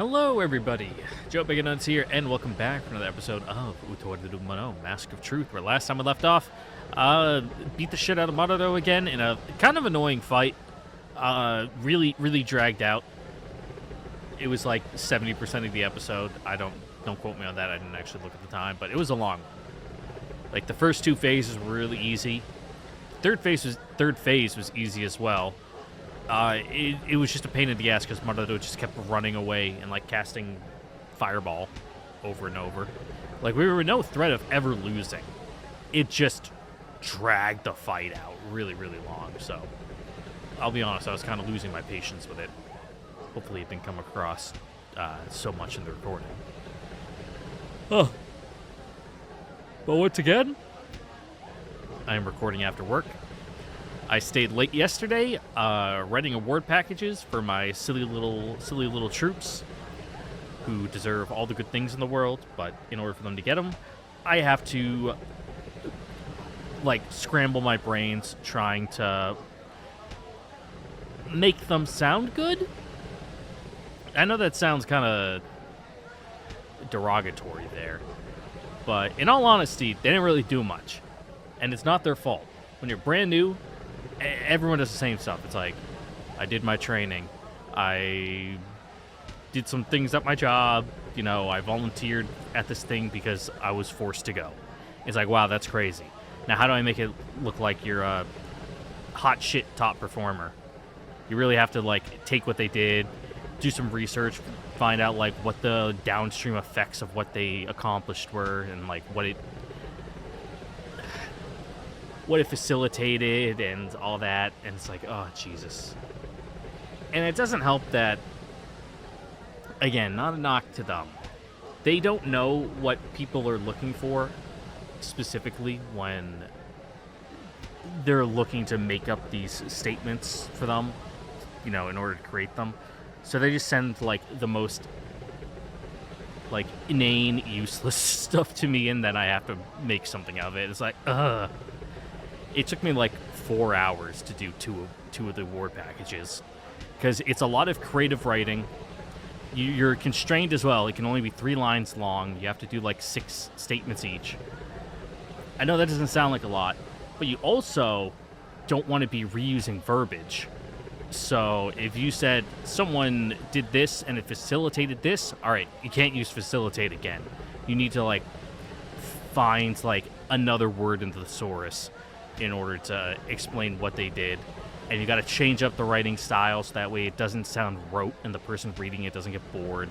Hello, everybody. Joe Big and Nuts here, and welcome back for another episode of Utawarerumono, Mask of Truth, where last time I left off, beat the shit out of Maruto again in a kind of annoying fight. Really dragged out. It was like 70% of the episode. Don't quote me on that. I didn't actually look at the time, but it was a long one. Like, the first two phases were really easy. Third phase was easy as well. It was just a pain in the ass because Maruto just kept running away and, like, casting Fireball over and over. Like, we were no threat of ever losing. It just dragged the fight out really long. So, I'll be honest, I was kind of losing my patience with it. Hopefully it didn't come across so much in the recording. Oh. But once again, I am recording after work. I stayed late yesterday, writing award packages for my silly little troops, who deserve all the good things in the world. But in order for them to get them, I have to like scramble my brains trying to make them sound good. I know that sounds kind of derogatory there, but in all honesty, they didn't really do much, and it's not their fault. When you're brand new, everyone does the same stuff. It's like, I did my training, I did some things at my job, I volunteered at this thing because I was forced to go. It's like, wow, that's crazy. Now, how do I make it look like you're a hot shit top performer? You really have to, like, take what they did, do some research, find out, like, what the downstream effects of what they accomplished were, and, like, what it facilitated and all that. And it's like, oh, Jesus. And it doesn't help that, again, not a knock to them, they don't know what people are looking for specifically when they're looking to make up these statements for them, in order to create them. So they just send, like, the most, like, inane, useless stuff to me, and then I have to make something of it. It's like, ugh. It took me, like, 4 hours to do two of the award packages, because it's a lot of creative writing. You're constrained as well. It can only be 3 lines long. You have to do, like, 6 statements each. I know that doesn't sound like a lot, but you also don't want to be reusing verbiage. So if you said someone did this and it facilitated this, all right, you can't use facilitate again. You need to, like, find, like, another word in the thesaurus in order to explain what they did. And you got to change up the writing style so that way it doesn't sound rote and the person reading it doesn't get bored.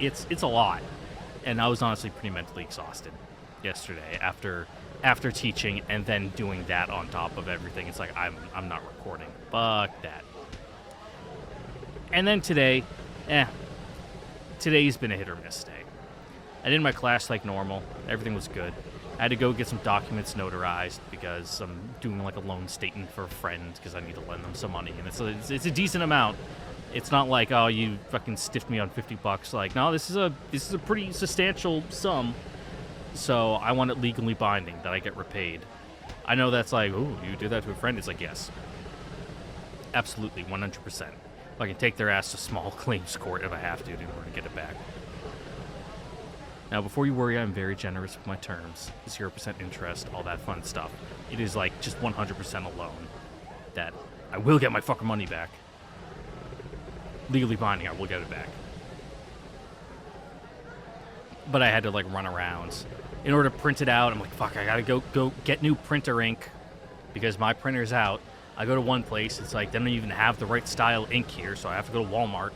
It's a lot. And I was honestly pretty mentally exhausted yesterday after teaching and then doing that on top of everything. It's like, I'm not recording. Fuck that. And then today, today's been a hit or miss day. I did my class like normal. Everything was good. I had to go get some documents notarized because I'm doing, like, a loan statement for a friend because I need to lend them some money, and it's a decent amount. It's not like, oh, you fucking stiffed me on $50. Like, no, this is a pretty substantial sum. So I want it legally binding that I get repaid. I know that's like, ooh, you did that to a friend. It's like, yes, absolutely, 100%. I can take their ass to small claims court if I have to in order to get it back. Now, before you worry, I'm very generous with my terms. 0% interest, all that fun stuff. It is, like, just 100% a loan that I will get my fucking money back. Legally binding, I will get it back. But I had to, like, run around. In order to print it out, I'm like, fuck, I gotta go get new printer ink because my printer's out. I go to one place, it's like, they don't even have the right style ink here, so I have to go to Walmart.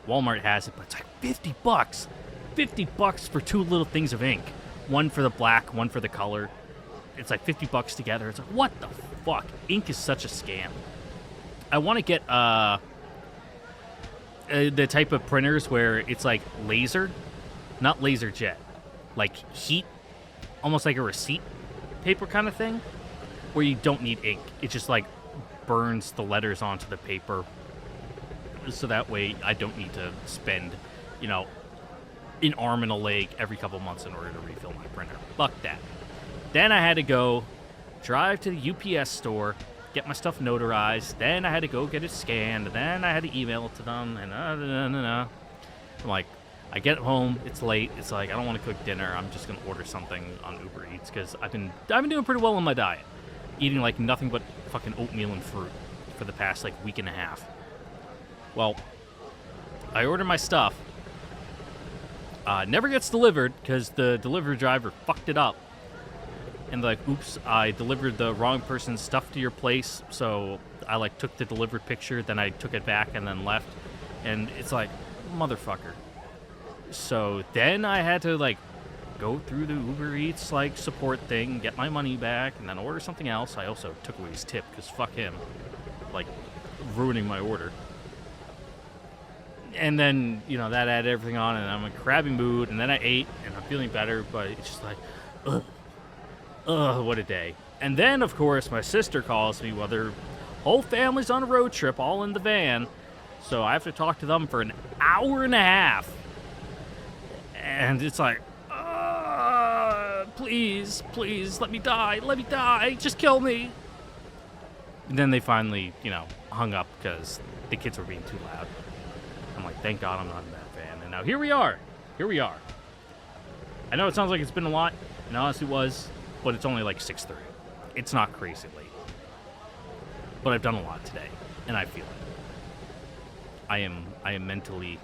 Walmart has it, but it's like $50. $50 for 2 little things of ink. One for the black, one for the color. It's like $50 together. It's like, what the fuck? Ink is such a scam. I want to get the type of printers where it's like laser, not laser jet, like heat, almost like a receipt paper kind of thing, where you don't need ink. It just, like, burns the letters onto the paper, so that way I don't need to spend, an arm and a leg every couple months in order to refill my printer. Fuck that. Then I had to go drive to the UPS store, get my stuff notarized. Then I had to go get it scanned. Then I had to email it to them. And I'm like, I get home, it's late. It's like I don't want to cook dinner. I'm just gonna order something on Uber Eats because I've been doing pretty well on my diet, eating like nothing but fucking oatmeal and fruit for the past like week and a half. Well, I order my stuff. Never gets delivered because the delivery driver fucked it up. And like, oops, I delivered the wrong person's stuff to your place. So I like took the delivered picture, then I took it back and then left. And it's like, motherfucker. So then I had to like go through the Uber Eats like support thing, get my money back, and then order something else. I also took away his tip because fuck him, like ruining my order. And then, you know, that added everything on, and I'm in a crabby mood, and then I ate, and I'm feeling better, but it's just like, ugh, what a day. And then, of course, my sister calls me while their whole family's on a road trip, all in the van, so I have to talk to them for an hour and a half. And it's like, please, let me die, just kill me. And then they finally, you know, hung up because the kids were being too loud. I'm like, thank God I'm not in that van. And now here we are. I know it sounds like it's been a lot, and honestly it was, but it's only like 6:30. It's not crazy late. But I've done a lot today, and I feel it. I am mentally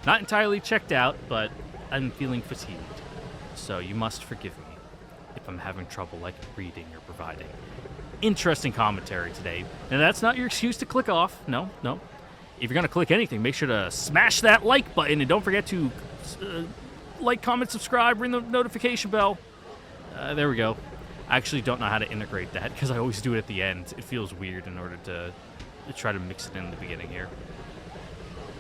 not entirely checked out, but I'm feeling fatigued. So you must forgive me if I'm having trouble like reading or providing interesting commentary today. And that's not your excuse to click off. No. If you're going to click anything, make sure to smash that like button, and don't forget to like, comment, subscribe, ring the notification bell. There we go. I actually don't know how to integrate that because I always do it at the end. It feels weird in order to try to mix it in the beginning here.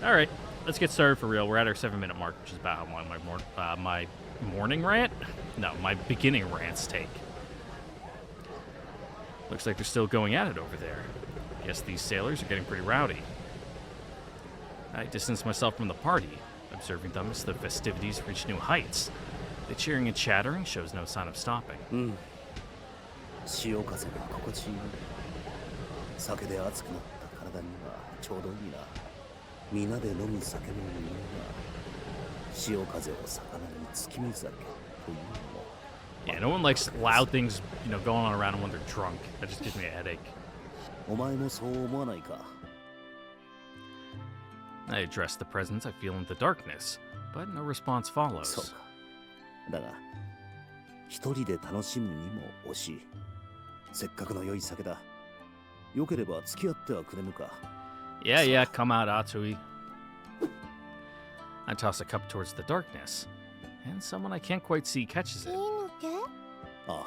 All right, let's get started for real. We're at our 7-minute mark, which is about how long my morning rant? No, my beginning rants take. Looks like they're still going at it over there. Guess these sailors are getting pretty rowdy. I distance myself from the party, observing them as the festivities reach new heights. The cheering and chattering shows no sign of stopping. 潮風が心地いい。酒で熱くなった体にはちょうどいいな。皆で飲む酒の匂いが潮風を魚に月見酒というのも。Yeah, no one likes loud things, you know, going on around them when they're drunk. That just gives me a headache. お前もそう思わないか? I address the presence I feel in the darkness, but no response follows. そうか。だが、一人で楽しむにも惜しい。せっかくの良い酒だ。よければ付き合ってはくれぬか? Yeah, come out, Atsui. I toss a cup towards the darkness, and someone I can't quite see catches it. ああ、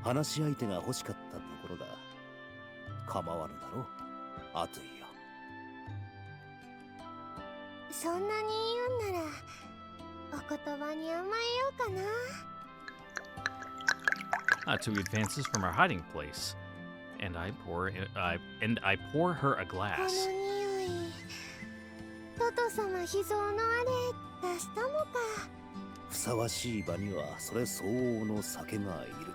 話し相手が欲しかったところだ。構わぬだろう、アトゥイよ。そんなに言うんなら、お言葉に甘えようかな。Atsui advances from her hiding place, and I pour her a こ glass. の匂い、トト様秘蔵のあれ出したのか。ふさわしい場にはそれ相応の酒がいる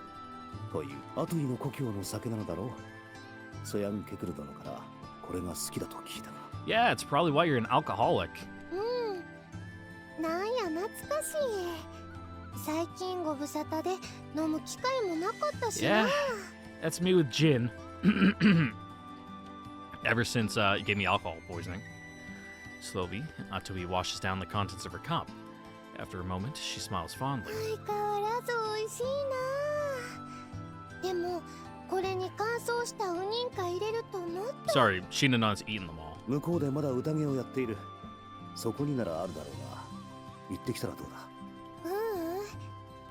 というアトゥイの故郷の酒なのだろう。ソヤンケクル殿からこれが好きだと聞いたが。Yeah, it's probably why you're an alcoholic. なんや懐かしい。最近ご無沙汰で飲む機会もなかったしな。Yeah, that's me with gin. Ever since you gave me alcohol poisoning. Slowly, Atsui washes down the contents of her cup. After a moment, she smiles fondly. 相変わらず美味しいな。でもこれに乾燥したウニンカ入れるともっと。 Sorry, Shinanon's eaten them all. 向こうでまだ宴をやっている。そこにならあるだろうな。行ってきたらどうだ？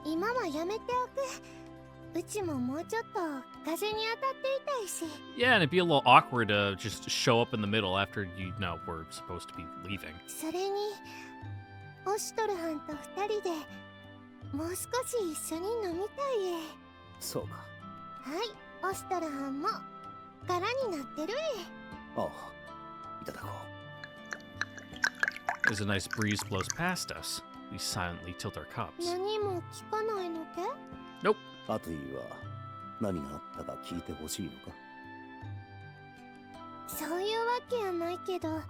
今はやめておく。うちももうちょっと風に当たっていたいし。 Yeah, and it'd be a little awkward to just show up in the middle after you know we're supposed to be leaving. それにオシュトルハンと二人でもう少し一緒に飲みたいえ。そうか。はい、オシュトルハンも空になってるえ。ああ、いただこう。 As a nice breeze blows past us, we silently tilt our cups. 何も聞かないのけ？ Nope. アトゥイは何があったか聞いてほしいのか？そういうわけやないけど、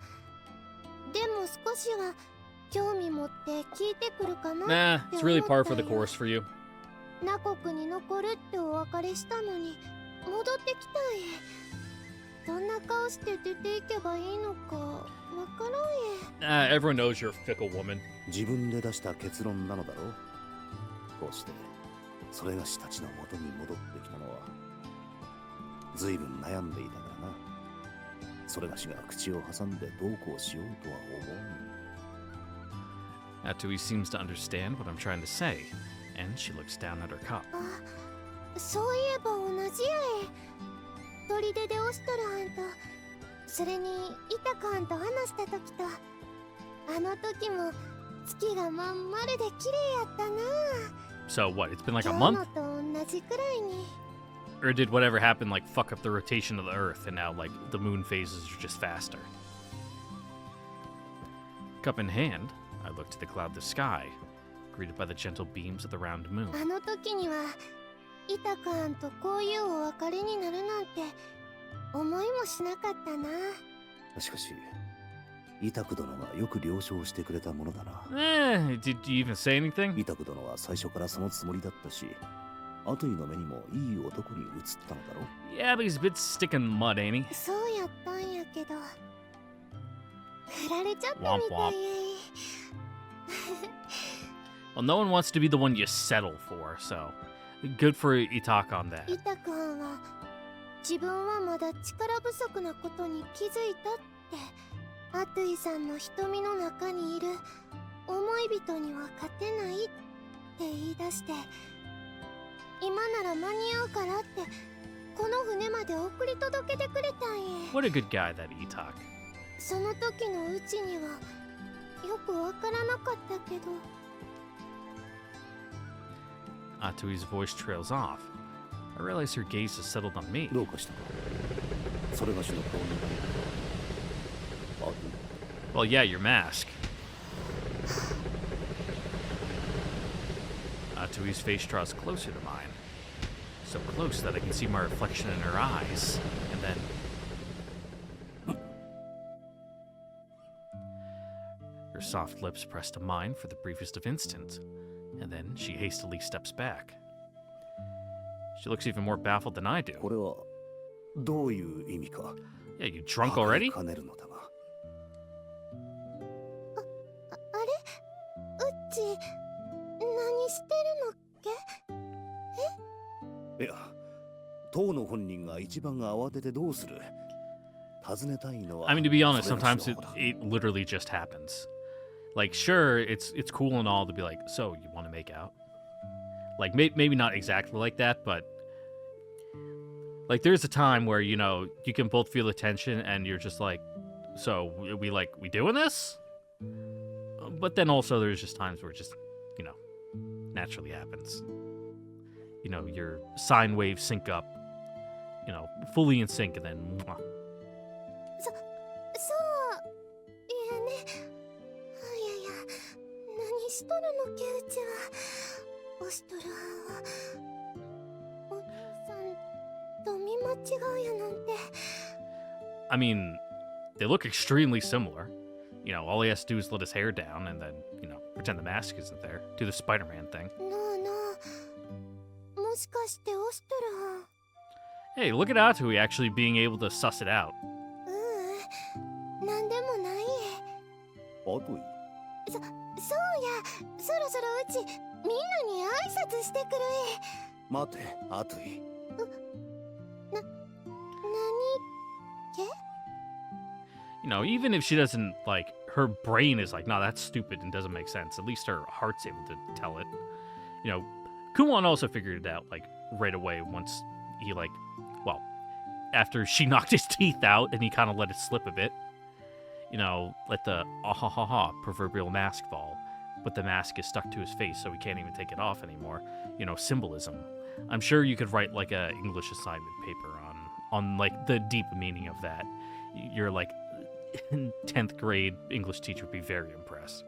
でも少しは興味持って聞いてくるかな Nah, って it's 思 really った par for the よ。 course for you. ナ国に残るってお別れしたのに戻ってきたんへ。どんな顔して出ていけばいいのかわからんへ。 Everyone knows you're a fickle woman. 自分で出した結論なのだろう。こうしてそれがしたちの元に戻ってきたのは随分悩んでいたからな。それがしが口を挟んでどうこうしようとは思わん。 Atui seems to understand what I'm trying to say, and she looks down at her cup. あ、そういえば同じやえ。砦でオストルはんと、それにイタカはんと話した時と、あの時も月がまん丸で綺麗やったな。 So what, it's been like a 今日の month? と同じくらいに。 Or did whatever happen like fuck up the rotation of the Earth, and now like the moon phases are just faster? Cup in hand, I look to the cloudless sky, greeted by the gentle beams of the round moon. あの時にはイタカはんとこういうお別れになるなんて思いもしなかったな。しかしイタク殿がよく了承してくれたものだな。 Did you even say anything? イタク殿は最初からそのつもりだったし、アトイの目にもいい男に映ったのだろう。 Yeah, but he's a bit stick in mud, ain't he? そうやったんやけど振られちゃったみたい Womp womp. やい。 Well, no one wants to be the one you settle for, so good for Itaka on that. イタカはんは自分はまだ力不足なことに気づいたってアトゥイさんの瞳の中にいる思い人には勝てないって言い出して、今なら間に合うからってこの船まで送り届けてくれたんや。 What a good guy, that Itak. その時のうちにはよくわからなかったけど。 Atui's voice trails off. I realize her gaze has settled on me. どうかしたか。それがしの顔になる。アトイ Well, yeah, your mask. Atui's face draws closer to mine. So close that I can see my reflection in her eyes. And then... Her soft lips press to mine for the briefest of instants. And then she hastily steps back. She looks even more baffled than I do. これはどういう意味か。 Yeah, you drunk already? かねるのだが。あれ、うっち何してるのっけ。いや、当の本人が一番慌ててどうする。尋ねたいのは。 I mean, to be honest, それが sometimes しの方だ。 it literally just happens. Like, sure, it's cool and all to be like, so you want to make out? Like, maybe not exactly like that, but like, there's a time where you know you can both feel the tension, and you're just like, so we doing this? But then also there's just times where it just, you know, naturally happens. You know, your sine waves sync up, you know, fully in sync, and then. Mwah. そういやね。いやいや、何しとるのけうちは。オストルはんはお兄さんと見間違うやなんて。 I mean, they look extremely similar. You know, all he has to do is let his hair down and then, you know, pretend the mask isn't there. Do the Spider-Man thing. なあなあ、もしかしてオストルはん。 Hey, look at Atui actually being able to suss it out. なんでもないえ。アトイ。そうや、そろそろうちみんなに挨拶してくる待て、アトイ。え。何け？ You know, even if she doesn't, like, her brain is like, no, that's stupid and doesn't make sense, at least her heart's able to tell it. You know, Kumon also figured it out, like, right away once he, like, well, after she knocked his teeth out and he kind of let it slip a bit. You know, let the ah-ha-ha-ha proverbial mask fall. But the mask is stuck to his face, so he can't even take it off anymore. You know, symbolism. I'm sure you could write, like, a English assignment paper on like, the deep meaning of that. You're, like, 10th grade English teacher would be very impressed.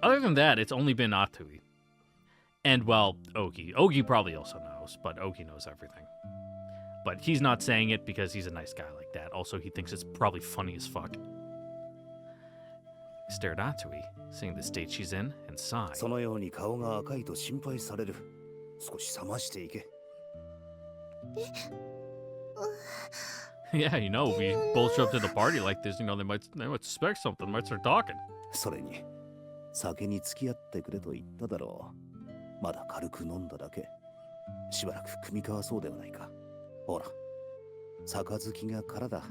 Other than that, it's only been Atui. And, well, Ogi. Ogi probably also knows, but Ogi knows everything. But he's not saying it because he's a nice guy like that. Also, he thinks it's probably funny as fuck. stared at Atui, seeing the state she's in, and sighed. そのように顔が赤いと心配される。少し冷ましていけ。Yeah, you know, we both show up to the party like this, you know, they might suspect something, might start talking. それに、酒に付き合ってくれと言っただろう。まだ軽く飲んだだけ。しばらく組み交わそうではないか。ほら、杯が空だ。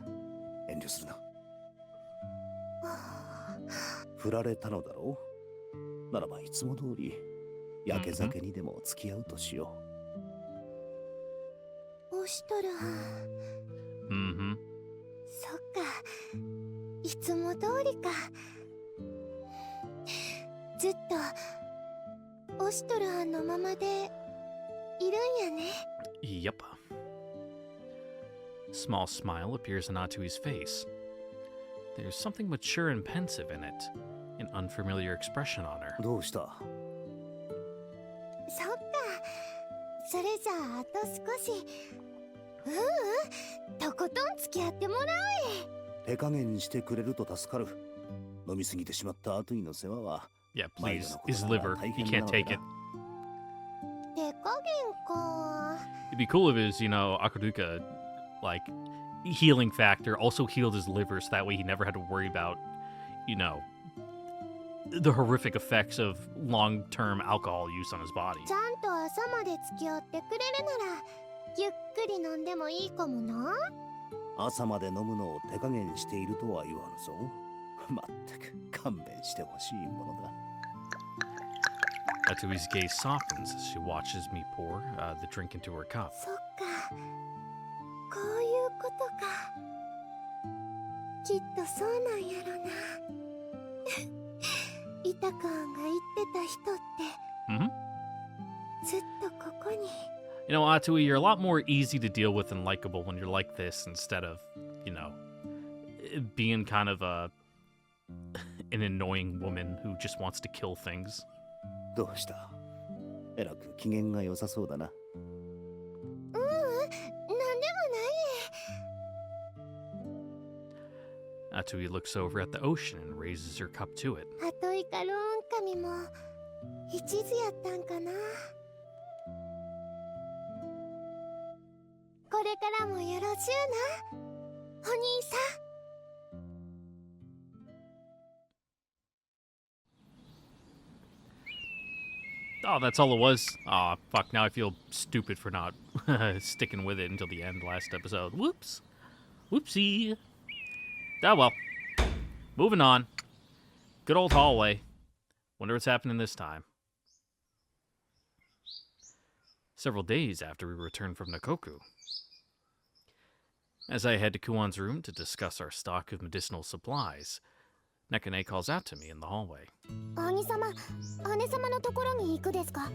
遠慮するな。振られたのだろう。ならばいつも通り、焼け酒にでも付き合うとしよう。オシトルハン。そっか。いつも通りか。ずっとオシトルハンのままでいるんやね。Yep. Small smile appears on Atui's face. There's something mature and pensive in it, an unfamiliar expression on her. どうした？そっか。それじゃああと少し。とことん付き合ってもらうえ。手加減してくれると助かる。飲みすぎてしまったアトゥイの世話は。Yeah, please. His liver. He can't take it. 手加減か。It'd be cool if his, you know, Akaruka, like, healing factor also healed his liver so that way he never had to worry about, you know, the horrific effects of long-term alcohol use on his body. ちゃんと朝まで付き合ってくれるならゆっくり飲んでもいいかもな。朝まで飲むのを手加減しているとは言わぬぞ。まったく勘弁してほしいものだ。Atui's gaze softens as she watches me pour the drink into her cup. そっか。こういうことか。きっとそうなんやろな。イタカンが言ってた人って、ずっとここに。You know, Atui, you're a lot more easy to deal with and likable when you're like this instead of, you know, being kind of an annoying woman who just wants to kill things. どうした？えらく機嫌が良さそうだな。なんでもない。Atui looks over at the ocean and raises her cup to it. あといかローン神も一途やったんかな。これからもよろしゅうな、お兄さん。Oh, that's all it was. Aw, fuck, now I feel stupid for not sticking with it until the end last episode. Whoops. Whoopsie. Ah, well. Moving on. Good old hallway. Wonder what's happening this time. Several days after we returned from Nakoku. As I head to Kuon's room to discuss our stock of medicinal supplies, Nekane calls out to me in the hallway. 兄様、姉様のところに行くですか？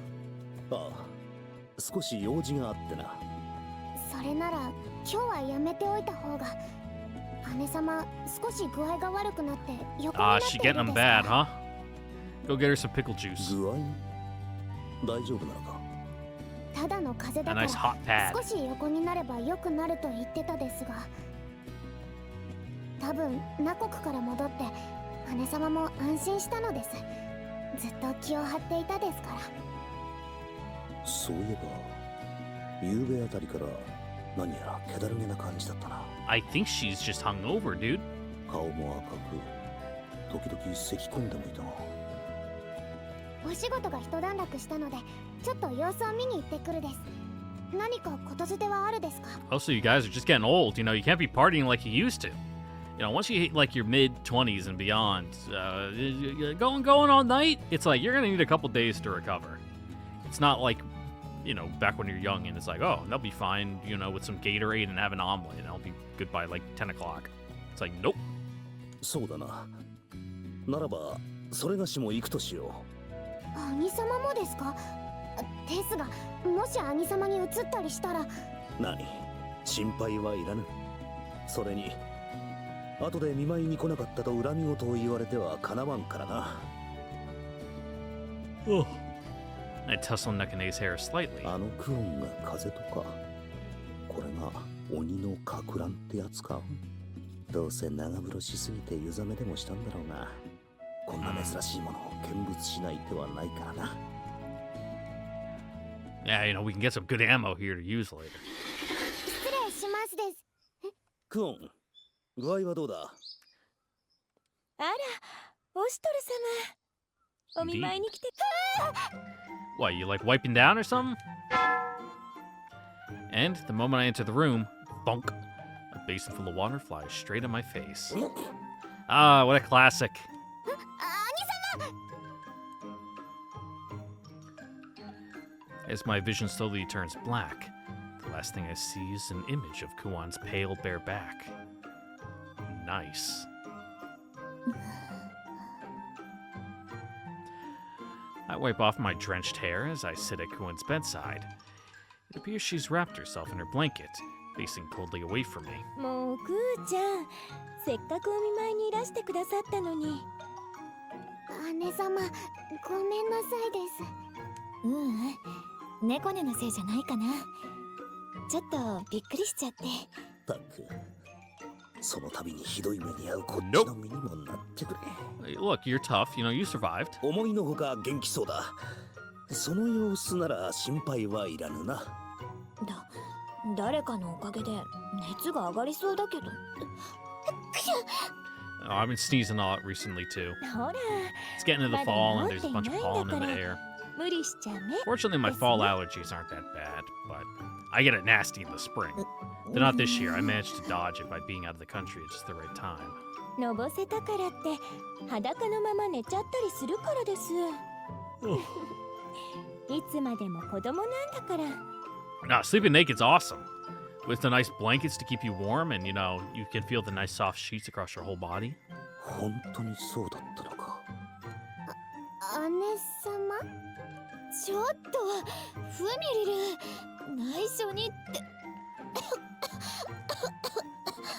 ああ、少し用事があってな。それなら今日はやめておいた方が。姉様、少し具合が悪くなって横になっているですか？ she getting them bad, huh? Go get her some pickle juice. 具合？大丈夫なのか？ただの風邪だ A か nice ら hot pad. 少し横になれば良くなると言ってたですが、多分ナ国から戻って姉様も安心したのです。ずっと気を張っていたですから。そういえば、夕べあたりから何やら気だるげな感じだったな。I think she's just hungover, dude. 顔も赤く、時々咳込んでもいたが。お仕事が一段落したので、ちょっと様子を見に行ってくるです。何かことづてはあるですか？ Also, you guys are just getting old. You know, you can't be partying like you used to. You know, once you hit like your mid-20s and beyond, going all night, it's like you're gonna need a couple days to recover. It's not like, you know, back when you're young and it's like, oh, they'll be fine, you know, with some Gatorade and have an omelet and I'll be good by like 10 o'clock. It's like, nope. そうだな。ならば、それがしも行くとしよう。兄様もですか？ですが、もし兄様に移ったりしたら。何？心配はいらぬ。それに、後で見舞いに来なかったと恨み事を言われてはかなわんからな。Oh. I tussle Nekane's hair slightly. あのクオンが風とか。これが鬼のかく乱ってやつか。どうせ長風呂しすぎて湯冷めでもしたんだろうな。こんな珍しいものを見物しない手はないからな。Yeah, you know, we can get some good ammo here to use later. 失礼しますです。クオン、具合はどうだ？あら、オシトル様。お見舞いに来て。What, you like wiping down or something? And the moment I enter the room, bonk, a basin full of water flies straight in my face. Ah, what a classic. 兄様 As my vision slowly turns black, the last thing I see is an image of Kuan's pale bare back. Nice. I wipe off my drenched hair as I sit at Kuan's bedside. It appears she's wrapped herself in her blanket, facing coldly away from me. もうクーちゃん、せっかくお見舞いにいらしてくださったのに。姉様、ごめんなさいです。猫根のせいじゃないかな。ちょっとびっくりしちゃって。たく、その度にひどい目に遭うこっちの身にもなってくれ。Hey, look, you're tough. You know, you survived. 思いのほか元気そうだ。その様子なら心配はいらぬな。誰かのおかげで熱が上がりそうだけど。Oh, I've been sneezing a lot recently, too. ほら、 It's getting into the fall, and there's a bunch of pollen in the air. 無理しちゃね。 Fortunately, my fall allergies aren't that bad, but I get it nasty in the spring. But not this year. I managed to dodge it by being out of the country at just the right time. のぼせたからって裸のまま寝ちゃったりするからです。いつまでも子供なんだから。 Nah, sleeping naked's awesome. With the nice blankets to keep you warm, and you know, you can feel the nice soft sheets across your whole body. 本当にそうだったのか。姉様ちょっと、フミリル、内緒にって。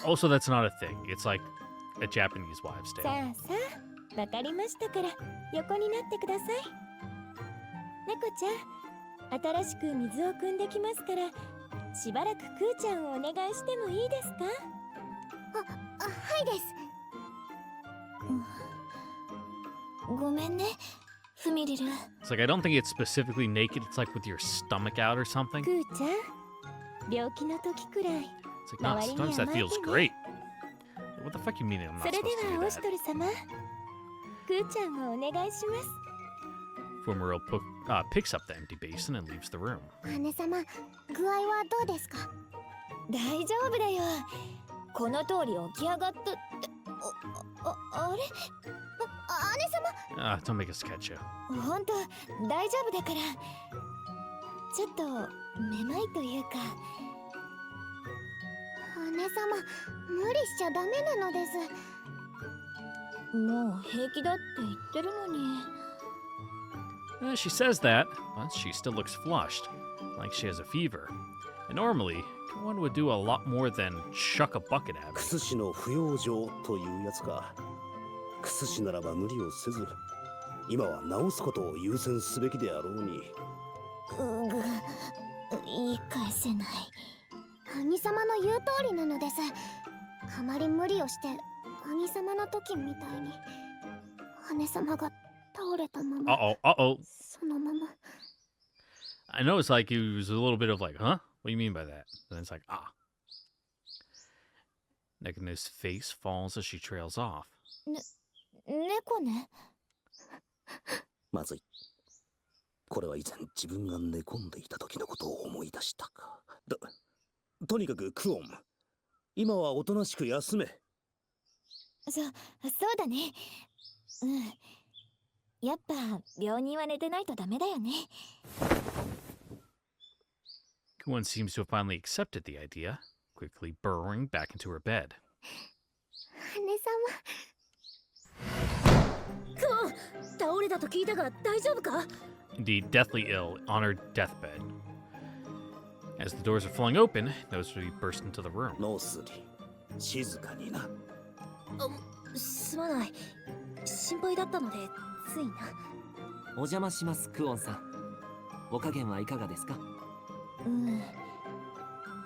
Also, that's not a thing. It's like a Japanese wives' さ tale. あさあ、わかりましたから横になってください。猫ちゃん、新しく水を汲んできますから、しばらくクーちゃんをお願いしてもいいですか？はいです。ごめんね、フミリル。 It's like, I don't think it's specifically naked. It's like with your stomach out or something. クーちゃん、病気の時くらい。 It's like, no, sometimes that feels great. What the fuck you mean I'm そ not れで supposed to は do オシ that? トル様、クーちゃんをお願いします。 Fumero picks up the empty basin and leaves the room. 姉様、具合はどうですか？大丈夫だよ。この通り起き上がったって。あれ？姉様 Don't make us catch you. ほんと大丈夫だから。ちょっとめまいというか。姉様、無理しちゃダメなのです。もう平気だって言ってるのに。She says that, but she still looks flushed, like she has a fever. And normally, one would do a lot more than chuck a bucket at her. クス氏の不養生というやつか。クス氏ならば無理をせず、今は治すことを優先すべきであろうに。言い返せない。兄様の言う通りなのです。あまり無理をして兄様の時みたいに姉様が倒れたまま Uh-oh. そのまま I know it's like it was a little bit of like, huh? What do you mean by that? And then it's like, ah. Nega's face falls as she trails off. 猫ね。まずい。これは以前自分が寝込んでいた時のことを思い出したか。とにかくクオン、今はおとなしく休め。そうだね。やっぱ病人は寝てないとダメだよね。Kuan seems to have finally accepted the idea, quickly burrowing back into her bed. 姉様。クオン、倒れたと聞いたが大丈夫か？ Indeed, deathly ill on her deathbed. As the doors are flung open, Nosri burst into the room. ノースリ、静かにな。すまない。心配だったのでついな。お邪魔します、クオンさん。お加減はいかがですか？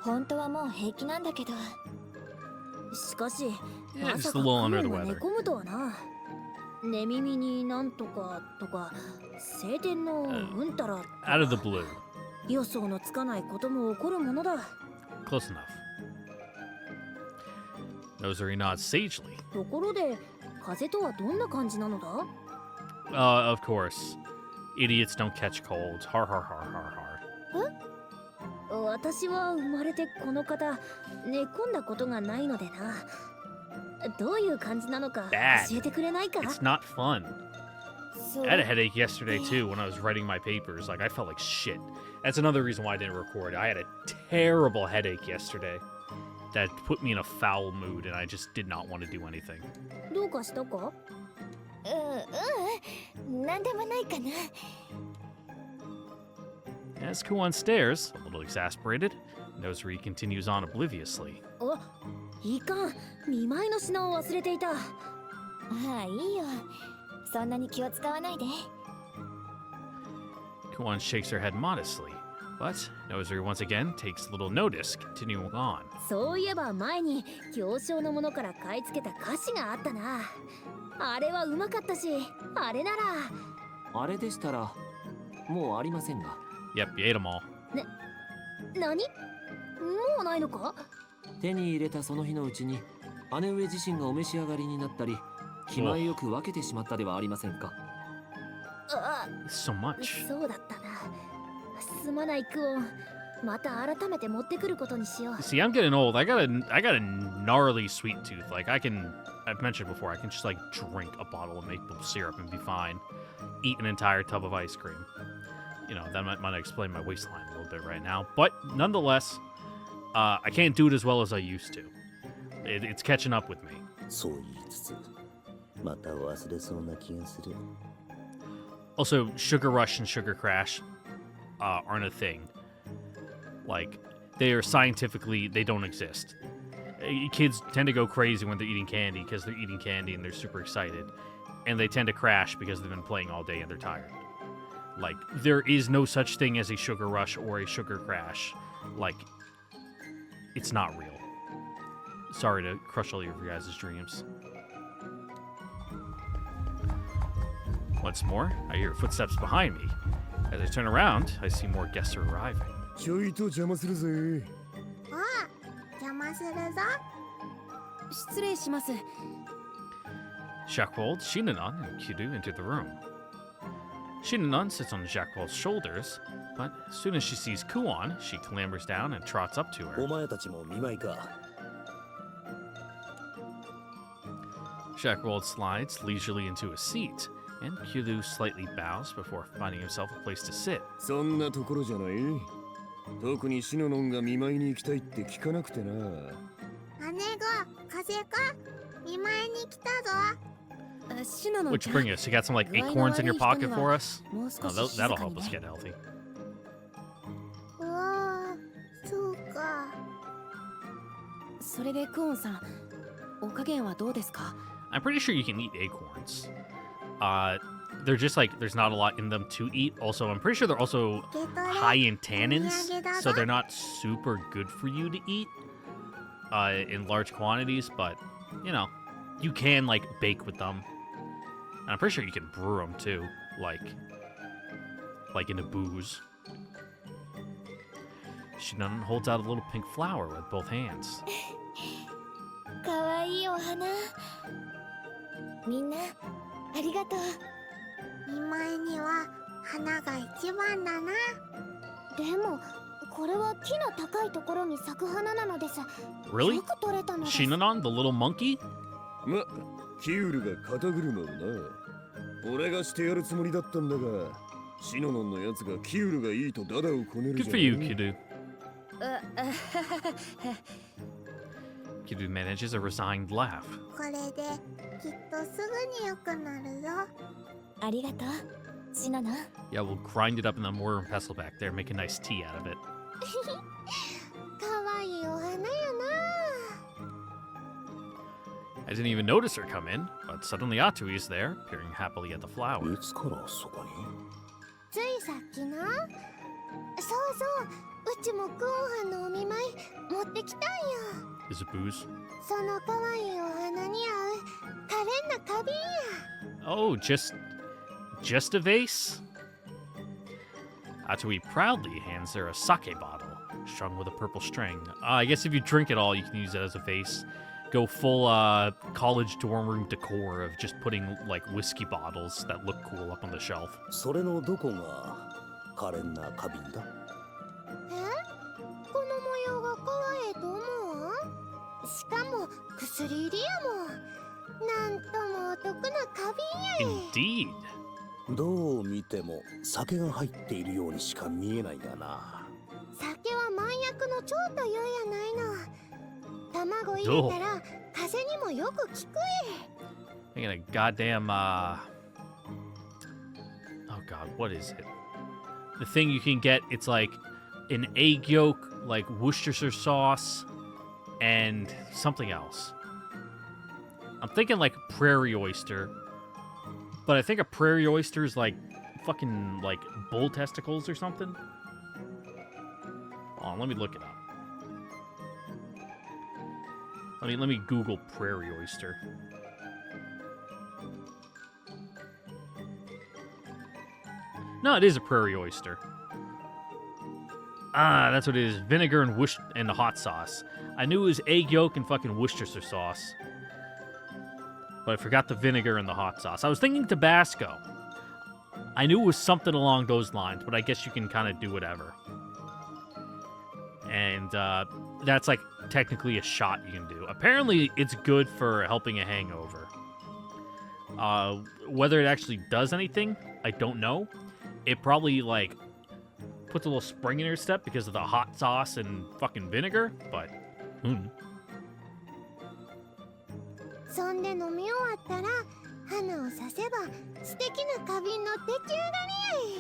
本当はもう平気なんだけど。しかし、 Yeah, ま just さ a か little クオン under the が寝 weather. 込むとはな。寝耳になんとかとか晴天のうんたらとか Out of the blue. 予想のつかないことも起こるものだ。 Close enough. Nosuri nods sagely. ところで風とはどんな感じなのだ？ Of course. Idiots don't catch colds. Har har har har har. 私は生まれてこの方寝込んだことがないのでな。どういう感じなのか Bad. 教えてくれないか？ It's not fun. そう I had a headache yesterday too when I was writing my papers. Like I felt like shit. That's another reason why I didn't record. I had a terrible headache yesterday. That put me in a foul mood and I just did not want to do anything. どうかしたか？なんでもないかな。 As Kuon stares, a little exasperated, Nosuri continues on obliviously. あ、いかん。見舞いの品を忘れていた。ああ、いいよ。そんなに気を使わないで。 Kuon shakes her head modestly, but Nosuri once again takes little notice, continuing on. そういえば前に行商のものから買い付けた菓子があったな。あれはうまかったし、あれなら。あれでしたらもうありませんが。 Yep, you ate them all. 何？もうないのか？手に入れたその日のうちに姉上自身がお召し上がりになったり気前よく分けてしまったではありませんか。あ、 So much. そうだったな。すまないクオン。また改めて持ってくることにしよう。 See, I'm getting old. I got a gnarly sweet tooth. Like I've mentioned before, I can just like drink a bottle of maple syrup and be fine. Eat an entire tub of ice cream. You know, that might explain my waistline a little bit right now. But nonetheless, I can't do it as well as I used to. It's catching up with me. そう言いつつまた忘れそうな気がする。 Also, sugar rush and sugar crash aren't a thing. Like, they don't exist. Kids tend to go crazy when they're eating candy because they're eating candy and they're super excited. And they tend to crash because they've been playing all day and they're tired. Like, there is no such thing as a sugar rush or a sugar crash. Like, it's not real. Sorry to crush all of your guys' dreams. Once more, I hear footsteps behind me. As I turn around, I see more guests are arriving. ちょいと邪魔するぜ。あ、邪魔するぞ。失礼します。 Jacqueline, Shinanon, and Kidu enter the room. Shinanon sits on Jacqueline's shoulders, but as soon as she sees Kuon, she clambers down and trots up to お her. 前たちも見舞いか。 Jacqueline slides leisurely into a seat, and Kidu slightly bows before finding himself a place to sit. そんなところじゃない。特にシノノンが見舞いに行きたいって聞かなくてな。姉が風か見舞いに来たぞ。シナノン What'd ち you ゃん。 bring us? You got some like acorns in your pocket for us? Oh, that'll help us get healthy. うわー、そうか。それでクオンさん、お加減はどうですか？ I'm pretty sure you can eat acorns. They're just like, there's not a lot in them to eat. Also, I'm pretty sure they're also 受け取れ。 high in tannins, so they're not super good for you to eat in large quantities, but, you know, you can, like, bake with them. And I'm pretty sure you can brew them, too, like into booze. Shinon holds out a little pink flower with both hands. かわいいお花。みんな、ありがとう。見舞いには花が一番だな。でも、これは木の高いところに咲く花なのです。 Really? よく取れたのです。 Shinanon, the little monkey? ま、キュールが肩車をな。俺がしてやるつもりだったんだが、シノノンのやつがキュールがいいとダダをこねる Good じゃ for ん。 you, Kidu. Kidu manages a resigned laugh. これできっとすぐに良くなるぞ。ありがとう、シナノン。 Yeah, we'll grind it up in the mortar and pestle back there, make a nice tea out of it. かわいいお花やな。 I didn't even notice her come in, but suddenly Atui is there, peering happily at the flower. いつからそこに。ついさっきな。そうそう、うちもクオンハンのお見舞い持ってきたんよ。 Is it booze? そのかわいいお花に合う可憐な花瓶や。Oh, just a vase? Atsui proudly hands her a sake bottle, strung with a purple string. I guess if you drink it all, you can use it as a vase. Go full college dorm room decor of just putting like whiskey bottles that look cool up on the shelf. それのどこが可憐な花瓶だ？この模様が可愛いと思うわ。しかも薬入りやもん。なんともお得な花瓶やい。 Indeed. どう見ても酒が入っているようにしか見えないがな。酒は万薬の長というやないの。卵入れたら風邪にもよく効くえ。 Making a goddamn oh god, what is it? The thing you can get, it's like an egg yolk, like Worcestershire sauce, and something else. I'm thinking like prairie oyster, but I think a prairie oyster is like fucking like bull testicles or something. Hold on, let me look it up. Let me Google prairie oyster. No, it is a prairie oyster. Ah, that's what it is. Vinegar and the hot sauce. I knew it was egg yolk and fucking Worcestershire sauce. But I forgot the vinegar and the hot sauce. I was thinking Tabasco. I knew it was something along those lines, but I guess you can kind of do whatever. And that's like technically a shot you can do. Apparently, it's good for helping a hangover. Whether it actually does anything, I don't know. It probably like puts a little spring in your step because of the hot sauce and fucking vinegar, but hmm. そんで飲み終わったら花をさせば素敵な花瓶の出来上がり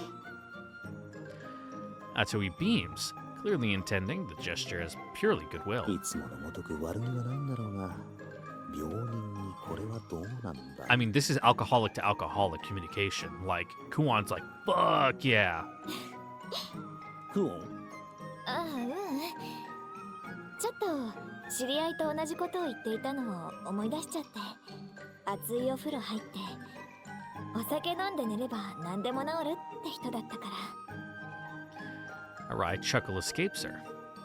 やい。 Atsui beams, clearly intending the gesture as purely goodwill. いつものごとく悪気はないんだろうが、病人にこれはどうなんだ。 I mean, this is alcoholic to alcoholic communication. Like, Kuon's like, fuck yeah. クオン、ああ、うん。ちょっと知り合いと同じことを言っていたのを思い出しちゃって、熱いお風呂入って、お酒飲んで寝れば何でも治るって人だったから。A wry chuckle escapes her.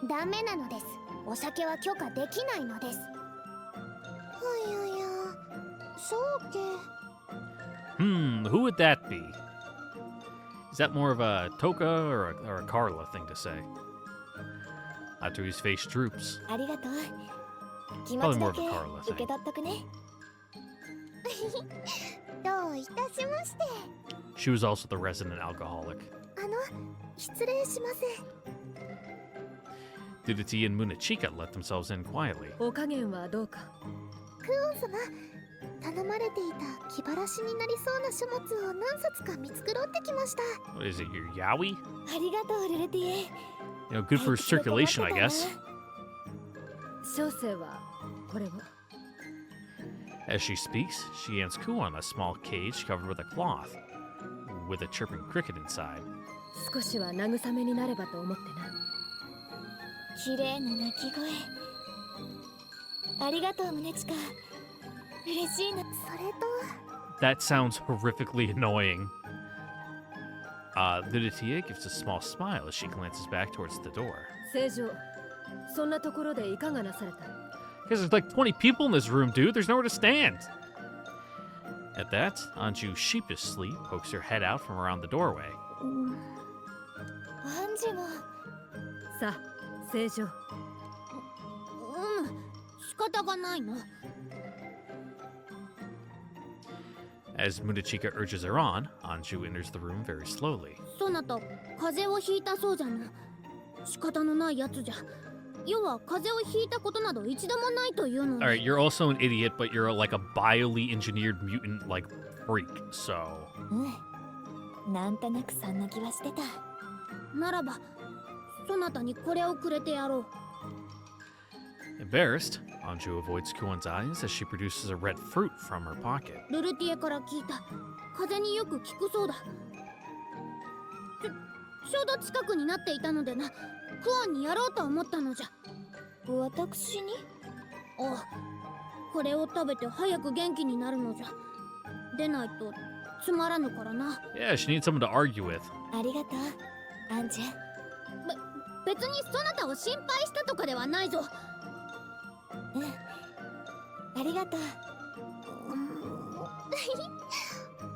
ダメなのです。お酒は許可できないのです。はいやいや、そうけ。Who would that be? Is that more of a Toka or a Carla thing to say? Atsui's face droops. ありがとう。気持 Probably ち more だ of け a Carla 受け thing. 取っとくね。どういたしまして。 She was also the resident alcoholic. 失礼します。 Diditi and Munachika let themselves in quietly. お加減はどうか。クオン様、頼まれていた気晴らしになりそうな書物を何冊か見繕ってきました。What is it, your yaoi? ありがとう、ルルティエ。 You know, good for circulation, I guess. 小生はこれを。 As she speaks, she hands Kuon a small cage covered with a cloth, with a chirping cricket inside. 少しは慰めになればと思ってな。綺麗な鳴き声。ありがとう、ムネチカ。嬉しいな。それと、 That sounds horrifically annoying. Liditia gives a small smile as she glances back towards the door. 正常。そんなところでいかがなされた？ Because there's like 20 people in this room, dude. There's nowhere to stand. At that, Anju sheepishly pokes her head out from around the doorway. アンジも。さあ、正常。仕方がないの。 As Munachika urges her on, Anju enters the room very slowly. そなた、風邪をひいたそうじゃな。仕方のないやつじゃ。要は風邪をひいたことなど一度もないというのに。 Alright, you're also an idiot, but you're like a biologically engineered mutant, like, freak, so... うん。なんとなくそんな気はしてた。ならば、そなたにこれをくれてやろう。 Embarrassed, Anju avoids Kuon's eyes as she produces a red fruit from her pocket. ルルティエから聞いた。風邪によく効くそうだ。ちょうど近くになっていたのでな。クオンにやろうと思ったのじゃ。私に？ああ、これを食べて早く元気になるのじゃ。出ないとつまらぬからな。 Yeah, she needs someone to argue with. ありがとうアンジュ。別にそなたを心配したとかではないぞ。うん、ありがとう。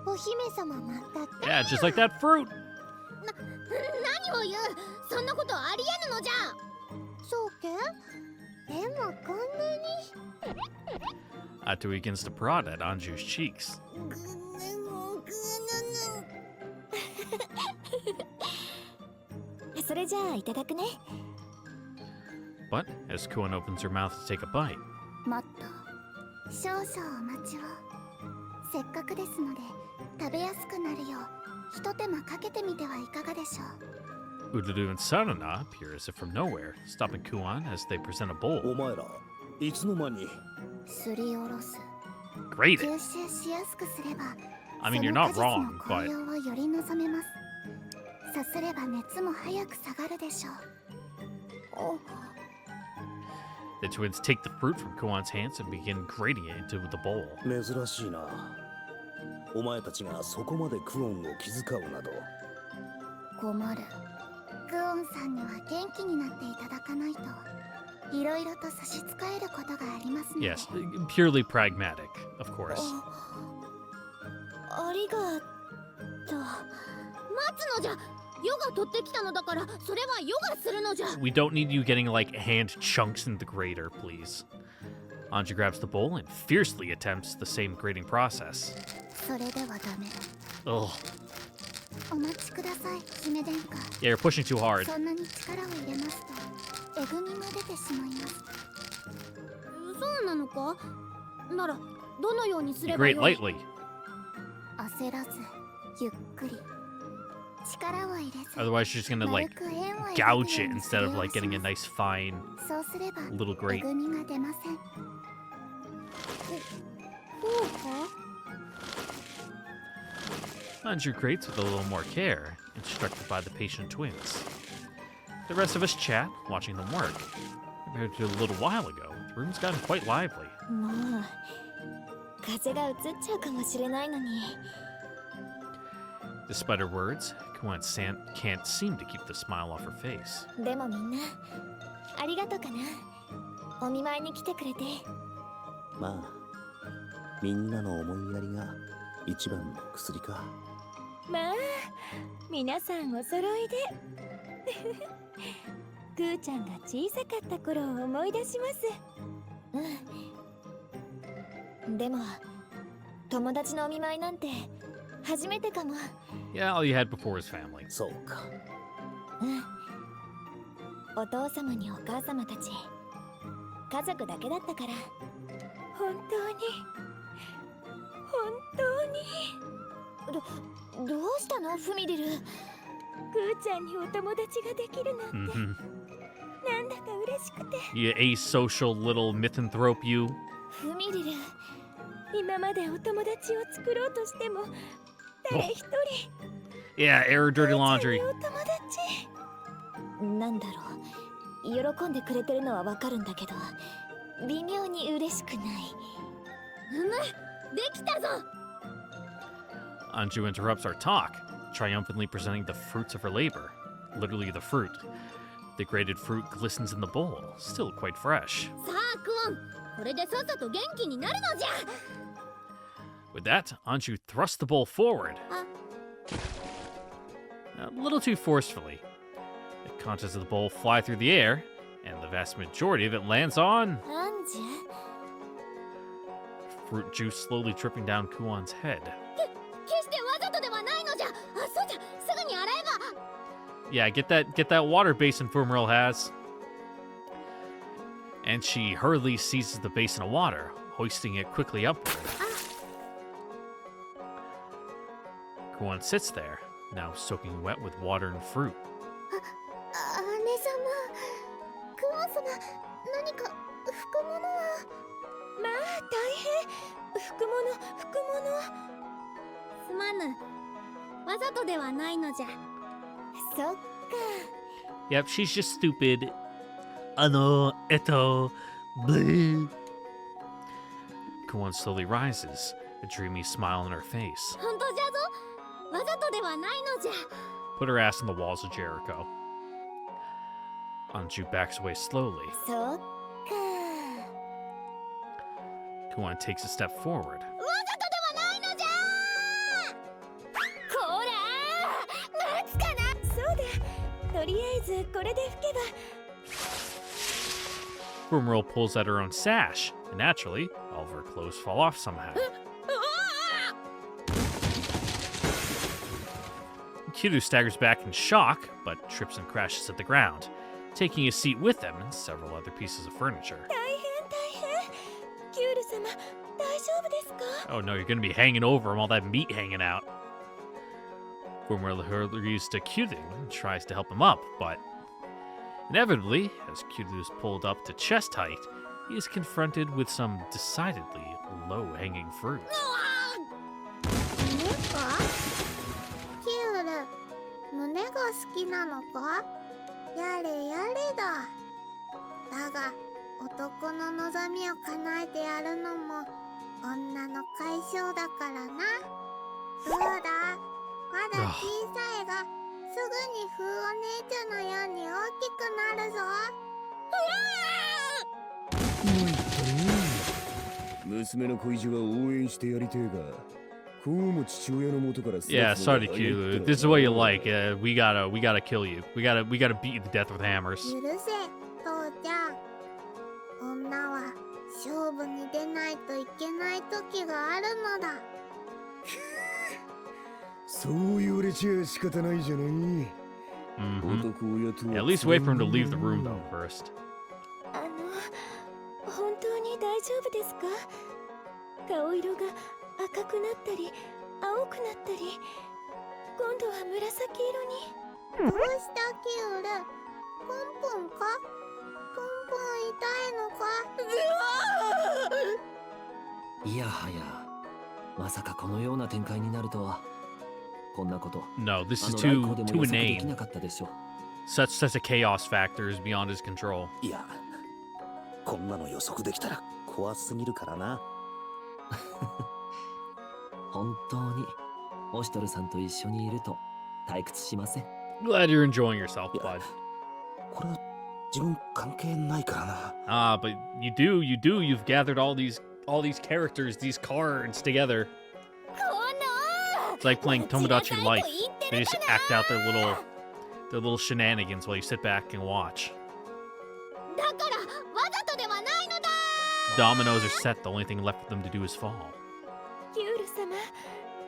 お姫様また Yeah, just like that fruit. 何を言う。そんなことありえぬのじゃ。そうけでもこんなに Atui begins to prod at Anju's cheeks. それじゃあいただくね。 But as Kuan opens her mouth to take a bite, もっと少々お待ちを。せっかくですので食べやすくなるようひと手間かけてみてはいかがでしょう。 Udadu and Sarana appear as if from nowhere, stopping Kuan as they present a bowl. お前らいつの間に。すりおろす Grate 吸 it. 収しやすくすれば I mean, そ you're の not 果実の wrong, 紅 but 葉をより望めます。さすれば熱も早く下がるでしょう。 the twins take the fruit from Kuan's hands and begin grating it into the bowl. 珍しいな。お前たちがそこまでクオンを気遣うなど。困る。クオンさんには元気になっていただかないといろいろと差し支えることがありますので。 Yes, purely pragmatic, of course. ありがとう。待つのじゃ。ヨが取ってきたのだからそれはヨがするのじゃ。 We don't need you getting like hand chunks in the grater, please. Anju grabs the bowl and fiercely attempts the same grating process. それではダメ。 Ugh. お待ちください姫殿下。 Yeah, you're pushing too hard. そんなに力を入れますとえぐみが出てしまいます。そうなのか。ならどのようにす You れば grate よい。 lightly. 焦らずゆっくり力を入れず Otherwise, you're just gonna 丸 like く円を描く gouge よ it うに instead of すり like おろ getting a します。 nice fine そうすれば little え grate. ぐみが出ません。こうか。 Anju grates with a little more care, instructed by the patient twins. The rest of us chat, watching them work. Compared to a little while ago, the room's gotten quite lively. もう風が移っちゃうかもしれないのに。 Despite her words, Kuan can't seem to keep the smile off her face. でもみんなありがとうかな。お見舞いに来てくれて。まあみんなの思いやりが一番の薬か。まあ皆さんお揃いでくーちゃんが小さかった頃を思い出します。うん。でも友達のお見舞いなんて初めてかも。 Yeah, all you had before was family. そうか。うん。お父様にお母様たち家族だけだったから。本当に本当に。どうしたのフミリル。くーちゃんにお友達ができるなんて、 Mm-hmm. なんだか嬉しくて。 You asocial little mythanthrope, you. フミリル、今までお友達を作ろうとしても誰一人 Yeah, air dirty くーちゃんに laundry. お友達なんだろう。喜んでくれてるのはわかるんだけど微妙に嬉しくない。できたぞ。 Anju interrupts our talk, triumphantly presenting the fruits of her labor. Literally the fruit. The grated fruit glistens in the bowl, still quite fresh. さあクオン、これでさっさと元気になるのじゃ。 With that, Anju thrusts the bowl forward. A little too forcefully. The contents of the bowl fly through the air, and the vast majority of it lands on アンジュ fruit juice slowly dripping down Kuan's head. 決してわざとではないのじゃ。あ、そうじゃ。すぐに洗えば。 Yeah, get that water basin Fumaril has. And she hurriedly seizes the basin of water, hoisting it quickly upward. Kuan sits there, now soaking wet with water and fruit. 姉様、クオン様、何か服物は。まあ大変。服物すまぬ。わざとではないのじゃ。そっか。 Yep, she's just stupid. Bleh. Kuan slowly rises, a dreamy smile on her face. 本当じゃぞ。わざとではないのじゃ。 Put her ass on the walls of Jericho. Anju backs away slowly. そうか。 Kuan takes a step forward. わざとではないのじゃ。こらー、待つかな。そうだ。とりあえずこれで拭けば。 Grimroll pulls at her own sash, and naturally, all of her clothes fall off somehow. Kiru staggers back in shock, but trips and crashes at the ground, taking his seat with him and several other pieces of furniture. 大変大変。キュール様、大丈夫ですか？ Oh no, you're gonna be hanging over him, all that meat hanging out. Grimroll hurries to Kiru and tries to help him up, but inevitably, as Kiru is pulled up to chest height, he is confronted with some decidedly low-hanging fruit. キュール、胸が好きなのか？やれやれだ。だが、男の望みを叶えてやるのも女の解消だからな。どうだ？まだ小さいが、すぐに風お姉ちゃんのように大きくなるぞ。娘の恋路は応援してやりてえが、こうも父親の元から Yeah, sorry, Kiru. This is what you like. We gotta kill you. We gotta beat you to death with hammers. 許せ、父ちゃん。女は勝負に出ないといけない時があるのだ。そう言われちゃ仕方ないじゃない。 Mm-hmm. 男親とは At least wait for him to leave the room, though, first. 本当に大丈夫ですか？顔色が赤くなったり青くなったり、今度は紫色に。どうしたキュール？ポンポンか？ポンポン痛いのか？いやはや、まさかこのような展開になるとは。こんなこと No, this is ライ too コでも too 予測でき inane. なかったでしょう。 Such a chaos factor is beyond his control. いや、こんなの予測できたら怖すぎるからな。本当にオシトルさんと一緒にいると退屈しません。 Glad you're enjoying yourself, Yeah. bud. これは自分関係ないからな。Ah, but you do. You've gathered all these characters, these cards together. この It's like playing Tomodachi 待 Life. ちなさいと言って They る just かな。 act out their little shenanigans while you sit back and watch. だからわざとではないのだ。 Dominoes are set. The only thing left for them to do is fall. キュール様、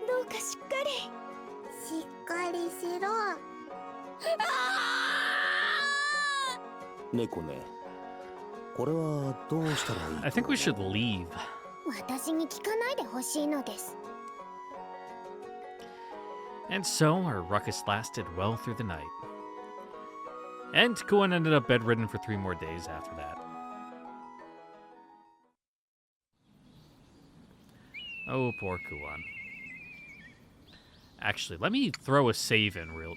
どうかしっかり。しっかりしろ。猫ね、これはどうしたらいい？ I think we should leave. 私に聞かないでほしいのです。 And so our ruckus lasted well through the night. And Kuan ended up bedridden for 3 more days after that. Oh, poor Kuan. Actually, let me throw a save in real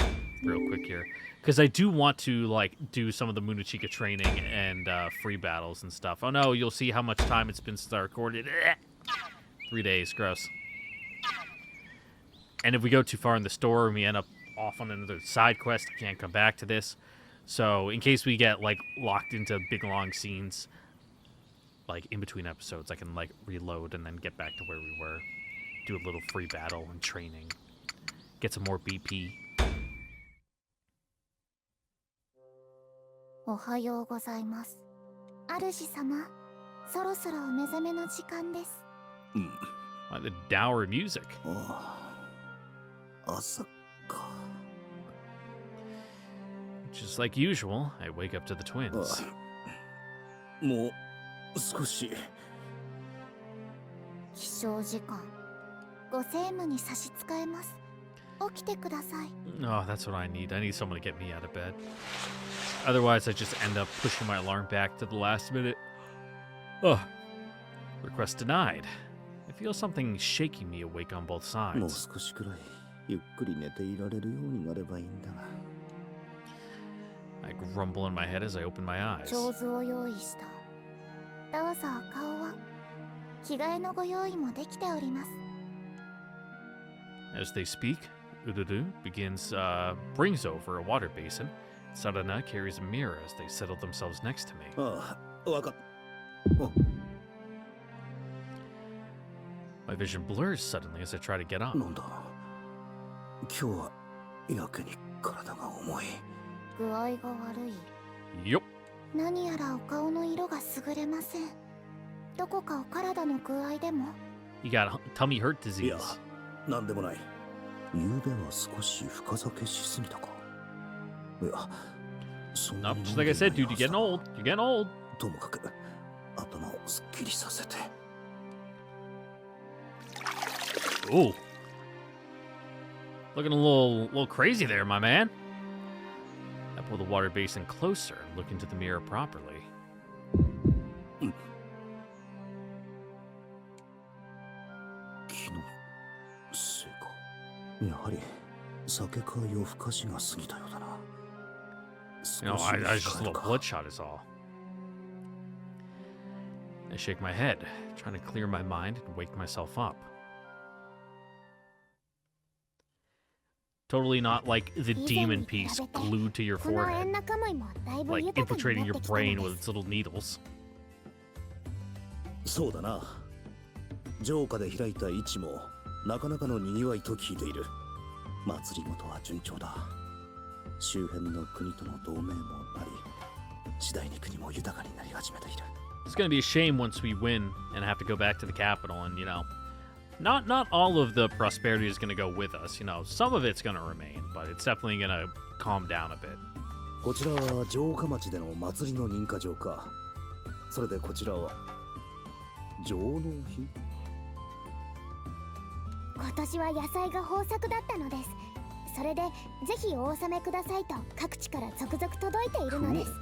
quick here, because I do want to do some of the Munachika training and free battles and stuff. Oh no, you'll see how much time it's been since I recorded. 3 days, gross. And if we go too far in the store and we end up off on another side quest, I can't come back to this. So in case we get locked into big long scenes, in between episodes, I can reload and then get back to where we were, do a little free battle and training, get some more BP. おはようございます。主様、そろそろお目覚めの時間です。うん。Why the dour music? ああ、朝か。 Just like usual, I wake up to the twins. もう少し。起床時間、ご政務に差し支えます。起きてください。 Oh, that's what I need. I need someone to get me out of bed. Otherwise, I just end up pushing my alarm back to the last minute. Oh, request denied. I feel something shaking me awake on both もう sides. 少しくらいゆっくり寝ていられるようになればいいんだが。 I grumble in my head as I open my eyes. 上手を用意した。どうぞ顔は。着替えのご用意もできております。As they speak, Ururu brings over a water basin. Sarana carries a mirror as they settle themselves next to me. ああ、わかっ。お My vision blurs suddenly as I try to get up. なんだ。今日はやけに体が重い。具合が悪い。 Yup. 何やらお顔の色が優れません。どこかお体の具合でも？ You got tummy hurt いや disease. なんでもない。昨べは少し深酒しすぎたか。いや、そんな Nope, に just 飲ん like I で said, ない dude, you're はず getting だ。 old. You're getting old. ともかく頭をすっきりさせて。 Ooh. Looking a little crazy there, my man. I pull the water basin closer and look into the mirror properly. 気のせいか。やはり酒か夜更かしが過ぎたようだな。 You know, 少し I was just a 控え little るか。 bloodshot is all. I shake my head, trying to clear my mind and wake myself up. Totally not like the demon piece glued to your この forehead, 縁仲間もだいぶ like 豊かに infiltrating なっ your てきたの brain で with す。 its little needles. そうだな。城下で開いた市もなかなかの賑わいと聞いている。祭りごとは順調だ。周辺の国との同盟もあり、次第に国も豊かになり始めている。 It's gonna be a shame once we win and have to go back to the capital, and you know, not all of the prosperity is gonna go with us. You know, some of it's gonna remain, but it's definitely gonna calm down a bit. こちらは城下町での祭りの認可場か。それでこちらは城納品。今年は野菜が豊作だったのです。それでぜひお納めくださいと各地から続々届いているのです。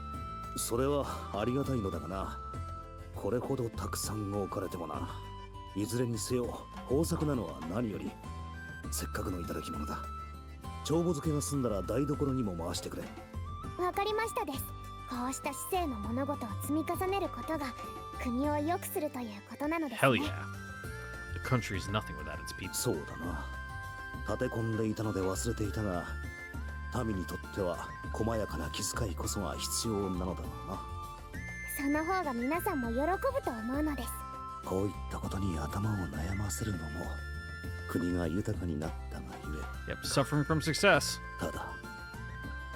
それはありがたいのだがな。これほどたくさん置かれてもな。いずれにせよ豊作なのは何より。せっかくの頂き物だ。帳簿付けが済んだら台所にも回してくれ。わかりましたです。こうした市政の物事を積み重ねることが国を良くするということなのです Hell ね。 yeah. The country is nothing without its people. そうだな。立て込んでいたので忘れていたが、民にとっては細やかな気遣いこそが必要なのだろうな。その方が皆さんも喜ぶと思うのです。こういったことに頭を悩ませるのも国が豊かになったがゆえ。 Yep, suffering from success. ただ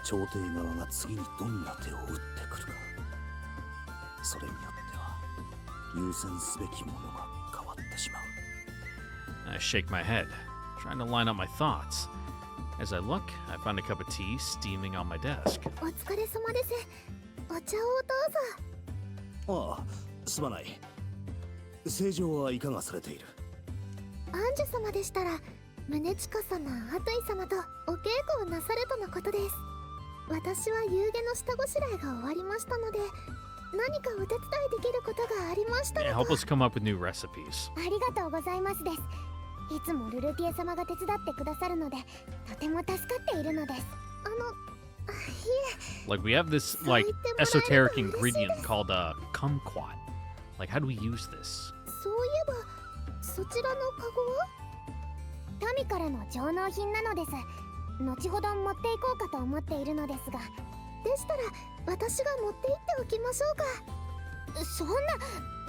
朝廷側が次にどんな手を打ってくるか、それによっては優先すべきものが変わってしまう。 I shake my head, trying to line up my thoughts. As I look, I find a cup of tea steaming on my desk. お疲れ様です。お茶をどうぞ。ああ、すまない。正常はいかがされている？アンジュ様でしたら宗近様、アトイ様とお稽古をなされとのことです。私は夕げの下ごしらえが終わりましたので、何かお手伝いできることがありましたら Yeah, と。 help us come up with new recipes. ありがとうございますです。いつもルルティエ様が手伝ってくださるので、とても助かっているのです。い Like we have this like esoteric ingredient called kumquat. Like how do we use this? そういえば、そちらのカゴは？民からの上納品なのです。後ほど持っていこうかと思っているのですが、でしたら私が持って行っておきましょうか。そんな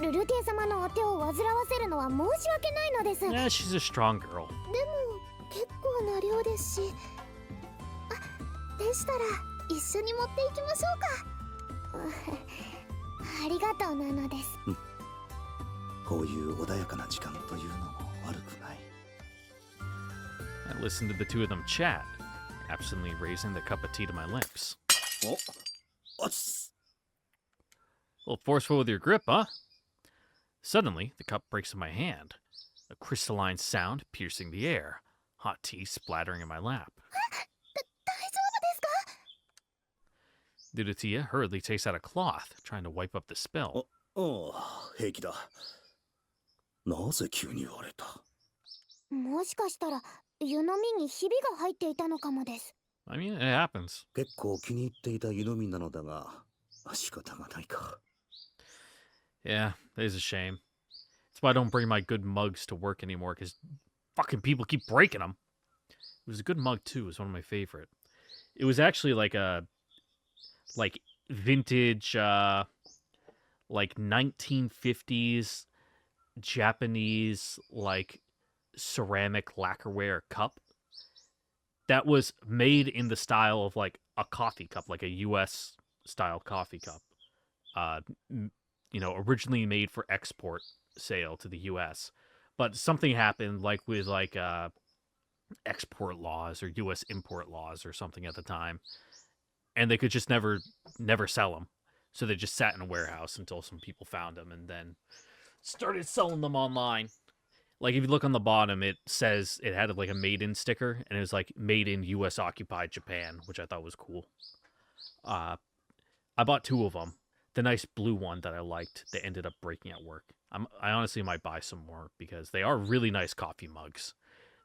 ルルティエ様のお手を煩わせるのは申し訳ないのです。 Yeah, she's a strong girl. でも結構な量ですし、でしたら一緒に持っていきましょうか。ありがとうなのです。こういう穏やかな時間というのも悪くない。 I listen to the two of them chat, absently raising the cup of tea to my lips. おっす。 A little forceful with your grip, huh? Suddenly, the cup breaks in my hand, a crystalline sound piercing the air, hot tea splattering in my lap. 大丈夫ですか？ Ludatia hurriedly takes out a cloth, trying to wipe up the spill. ああ、平気だ。なぜ急に言われた？もしかしたら湯飲みにひびが入っていたのかもです。 I mean, it happens. 結構気に入っていた湯飲みなのだが、仕方がないか。Yeah, it is a shame. That's why I don't bring my good mugs to work anymore, because fucking people keep breaking them. It was a good mug too. It was one of my favorite. It was actually like a vintage like 1950s Japanese like ceramic lacquerware cup that was made in the style of like a coffee cup, like a US style coffee cup. Originally made for export sale to the US. But something happened like with like export laws or US import laws or something at the time, and they could just never sell them. So they just sat in a warehouse until some people found them and then started selling them online. Like if you look on the bottom, it says it had like a made in sticker, and it was like made in US occupied Japan, which I thought was cool. I bought 2 of them. The nice blue one that I liked, they ended up breaking at work. I honestly might buy some more because they are really nice coffee mugs.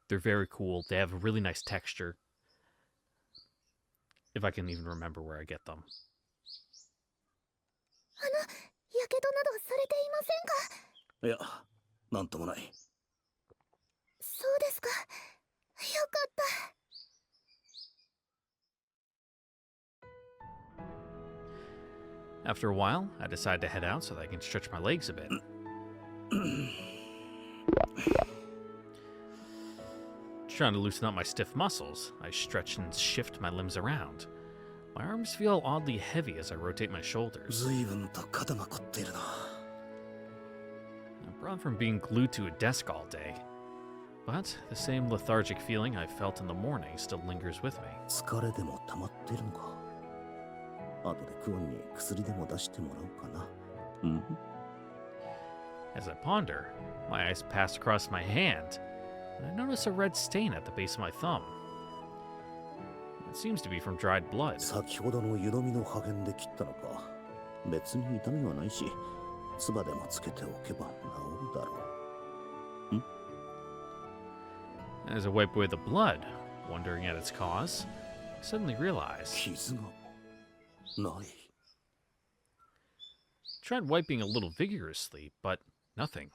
They're very cool. They have a really nice texture. If I can even remember where I get them. やけどなどされていませんか？いや、なんともない。そうですか。よかった。After a while, I decided to head out so that I can stretch my legs a bit. Trying to loosen up my stiff muscles, I stretch and shift my limbs around. My arms feel oddly heavy as I rotate my shoulders. 随分と肩が凝っているな。I'm brought from being glued to a desk all day. But the same lethargic feeling I felt in the morning still lingers with me. 疲れでも溜まっているのか。後でクオンに薬でも出してもらおうかな。うん。As I ponder, my eyes pass across my hand, and I notice a red stain at the base of my thumb. It seems to be from dried blood. 先ほどの湯飲みの破片で切ったのか。別に痛みはないし、唾でもつけておけば治るだろう。ん？ As I wipe away the blood, wondering at its cause, I suddenly realize. 傷がない。Tried wiping a little vigorously, but nothing.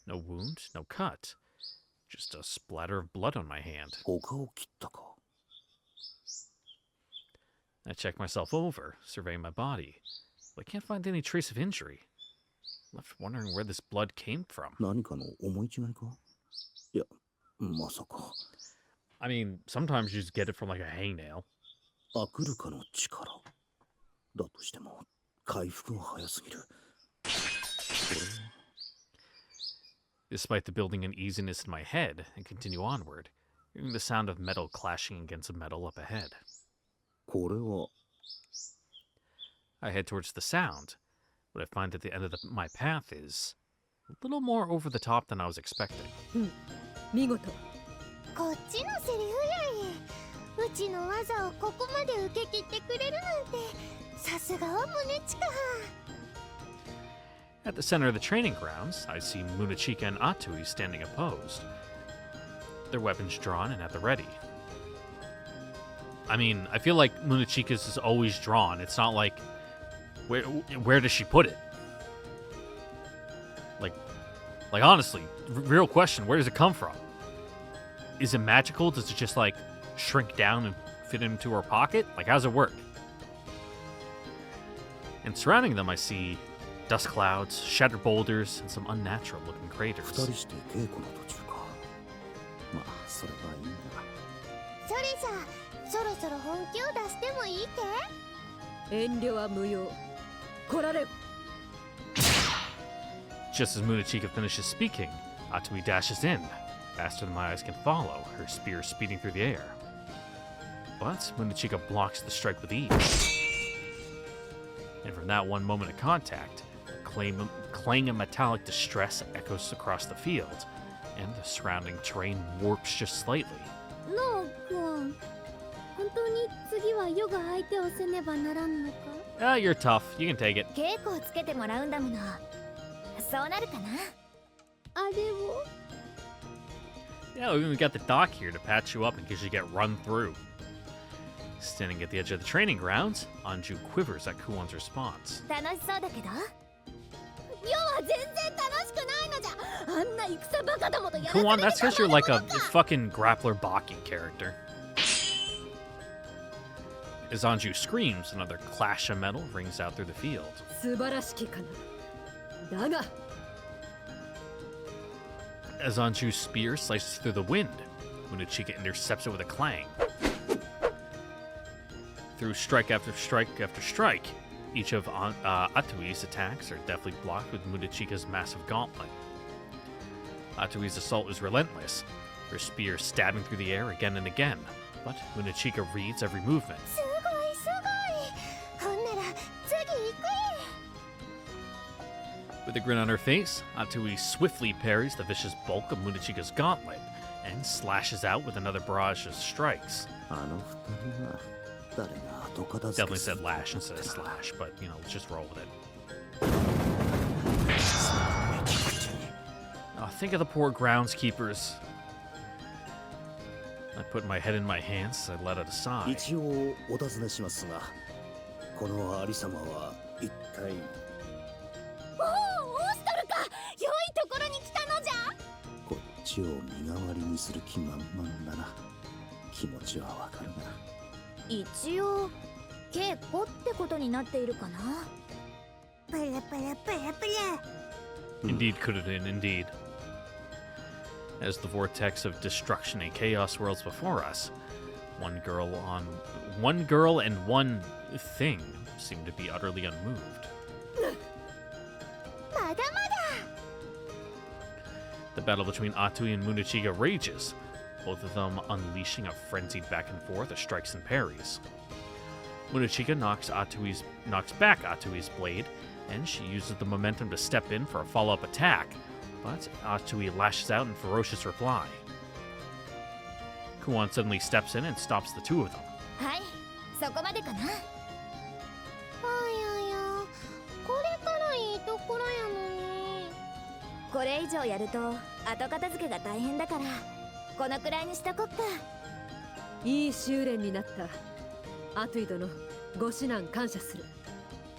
No wound, no cut. Just a splatter of blood on my hand. 他を切ったか。 I check myself over, surveying my body, but I can't find any trace of injury. Left wondering where this blood came from. 何かの思い違いか？いや、まさか。I mean, sometimes you just get it from like a hangnail. アクルカの力。だとしても、回復が早すぎる。これは Despite the building uneasiness in my head, I continue onward, hearing the sound of metal clashing against metal up ahead. これは I head towards the sound. What I find at the end of my path is a little more over the top than I was expecting. 見事。こっちのセリフやい。うちの技をここまで受け切ってくれるなんて、さすがは宗近。At the center of the training grounds, I see Munachika and Atui standing opposed, their weapons drawn and at the ready. I mean, I feel like Munachika's is always drawn. It's not like, where does she put it? Like honestly, real question, where does it come from? Is it magical? Does it just like shrink down and fit into her pocket? Like, how does it work? And surrounding them, I see dust clouds, shattered boulders, and some unnatural-looking 二 craters. 人して稽古の途中か。まあ、それはいいんだ。それじゃあ、そろそろ本気を出してもいいけ？遠慮は無用。来られ。 Just as Munachika finishes speaking, Atui dashes in, faster than my eyes can follow, her spear speeding through the air. But Munachika blocks the strike with ease. And from that one moment of contact, clang of metallic distress echoes across the field, and the surrounding terrain warps just slightly. のうクオン、本当に次はヨが相手をせねばならんのか？ You're tough. You can take it. 稽古をつけてもらうんだもの。そうなるかな？あれを Yeah, we even got the doc here to patch you up in case you get run through. Standing at the edge of the training grounds, Anju quivers at Kuon's response. 楽しそうだけど。世は全然楽しくないのじゃ。あんな戦バカどもとやらされ Come on, て that's た because you're ま like る a ものか。 fucking grappler Baki character. As Anju screams, another clash of metal rings out through the field. 素晴らしきかな。だが As Anju's spear slices through the wind, Munechika intercepts it with a clang. Through strike after strike after strike, each of Atui's attacks are deftly blocked with Munechika's massive gauntlet. Atui's assault is relentless, her spear stabbing through the air again and again, but Munechika reads every movement. すごいすごい。ほんなら次行く With a grin on her face, Atui swiftly parries the vicious bulk of Munechika's gauntlet and slashes out with another barrage of strikes. あの二人は誰が後片付 Definitely けする said lash instead of slash, but you know, let's just roll with it. Oh, think of the poor groundskeepers. I put my head in my hands as I let out a sigh. 一応お尋ねしますが、このありさまは一体。おお、オーストルか。良いところに来たのじゃ。こっちを身代わりにする気満々だな。気持ちはわかるが。一応稽古ってことになっているかな。プルプルプルプル。 Indeed, Kururin, indeed. As the vortex of destruction and chaos whirls before us, one girl and one thing seem to be utterly unmoved. まだまだ。 The battle between Atui and Munechika rages, both of them unleashing a frenzied back and forth of strikes and parries. Munechika knocks back Atui's blade, and she uses the momentum to step in for a follow-up attack, but Atui lashes out in ferocious reply. Kuan suddenly steps in and stops the two of them. はい、そこまでかな。あやや、これからいいところやのに。これ以上やると後片付けが大変だから、このくらいにしとこっか。いい修練になった。アトゥイ殿、ご指南感謝する。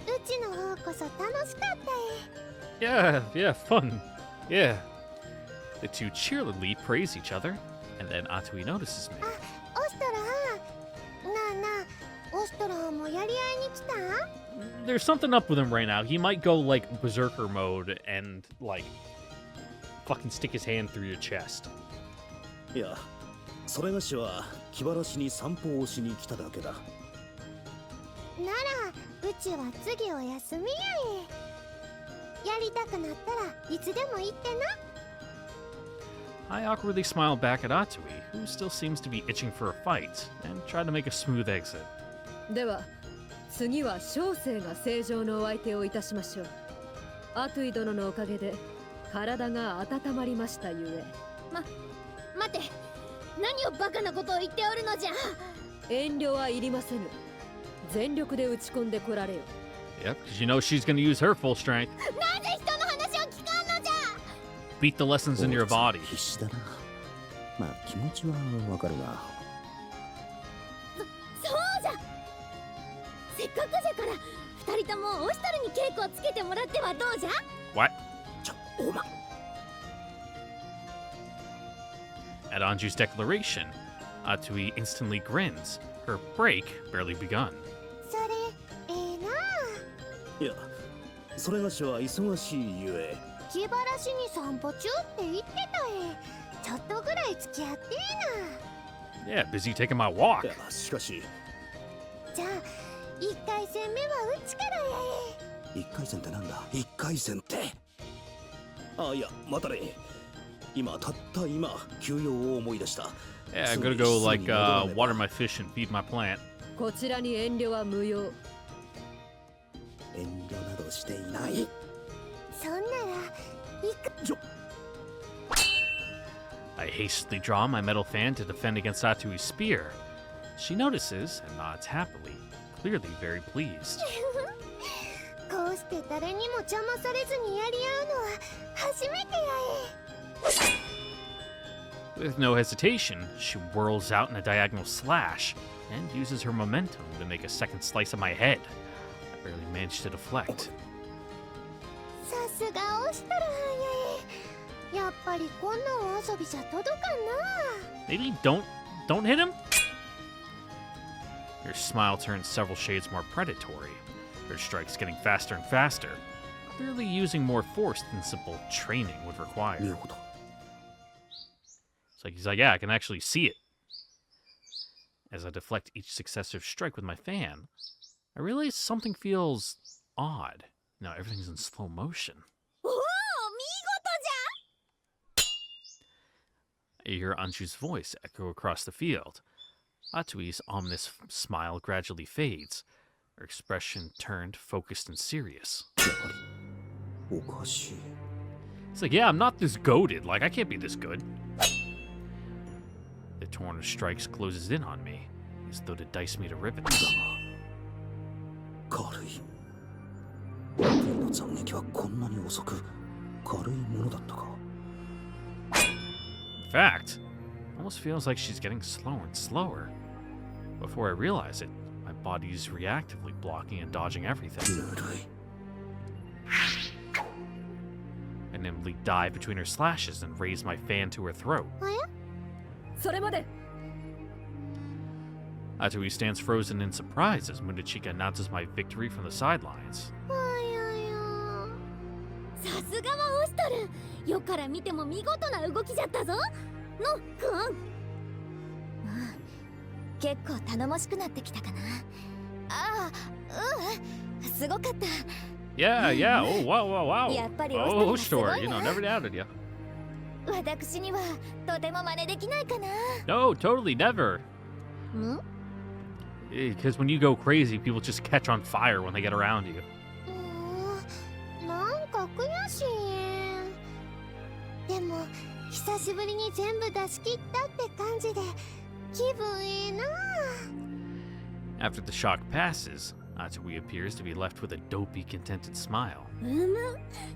うちの方こそ楽しかった Yeah, fun. Yeah. The two cheerily praise each other, and then Atui notices me. オストラなあなあ、オストラもやり合いに来た？ There's something up with him right now. He might go like berserker mode and like fucking stick his hand through your chest. いや、それがしは気晴らしに散歩をしに来ただけだ。ならうちは次お休みやえ。やりたくなったらいつでも言ってな。 I awkwardly smile back at Atui, who still seems to be itching for a fight, and try to make a smooth exit. では次は小生が正常のお相手をいたしましょう。アトゥイ殿のおかげで体が温まりましたゆえ。待て、何をバカなことを言っておるのじゃ。遠慮はいりませぬ。全力で打ち込んでこられよ。 Yep, because you know she's gonna use her full strength. なぜ人の話を聞かんのじゃ。 Beat the lessons in your body. 必死だな。まあ気持ちはわかるが。そうじゃ。せっかくじゃから二人ともオストルに稽古をつけてもらってはどうじゃ。 What? おま。 At Anju's declaration, Atui instantly grins, her break barely begun. それなあ。いや、それがしは忙しいゆえ。気晴らしに散歩中って言ってたえ。ちょっとぐらい付き合ってえな。 Yeah, busy taking my walk. いや、しかし。じゃあ一回戦目はうちからやえ。一回戦ってなんだ？一回戦って。あ、いや、待たれ。たった今休養を思い出した。 Yeah, I'm gonna go like water my fish and feed my plant. こちらに遠慮は無用。遠慮などしていない。そんなら行く。I hastily draw my metal fan to defend against Atui's spear. She notices and nods happily, clearly very pleased. こうして誰にも邪魔されずにやり合うのは初めてやえ。 With no hesitation, she whirls out in a diagonal slash and uses her momentum to make a second slice of my head. I barely managed to deflect. さすがオシトルはやっぱりこんなお遊びじゃ届かんな。 Maybe don't hit him? Her smile turns several shades more predatory. Her strikes getting faster and faster, clearly using more force than simple training would require. 見事 He's like, yeah, I can actually see it. As I deflect each successive strike with my fan, I realize something feels odd. Now everything's in slow motion. おお、見事 I hear Anju's voice echo across the field. Atui's ominous smile gradually fades, her expression turned focused and serious. やはりおかしい It's like, yeah, I'm not this goated. Like, I can't be this good. The torrent of strikes closes in on me, as though to dice me to ribbons. 軽い悪意の斬撃はこんなに遅く軽いものだったか In fact, it almost feels like she's getting slower and slower. Before I realize it, my body's reactively blocking and dodging everything. ぬるい I nimbly dive between her slashes and raise my fan to her throat. それまで。 Atui stands frozen in surprise as Munachika announces my victory from the sidelines. さすがはオシトル。よから見ても見事な動きじゃったぞ。のくん。結構頼もしくなってきたかな。ああ、すごかった。 Yeah, yeah. Oh, wow, wow, wow. やっぱり Oh, オシトル sure. がすごい You な。 know, never doubted you. 私にはとても真似できないかな。 No, totally never. ん？ Because when you go crazy, people just catch on fire when they get around you. なんか悔しい。でも久しぶりに全部出し切ったって感じで気分いいな。 After the shock passes, Atui appears to be left with a dopey, contented smile.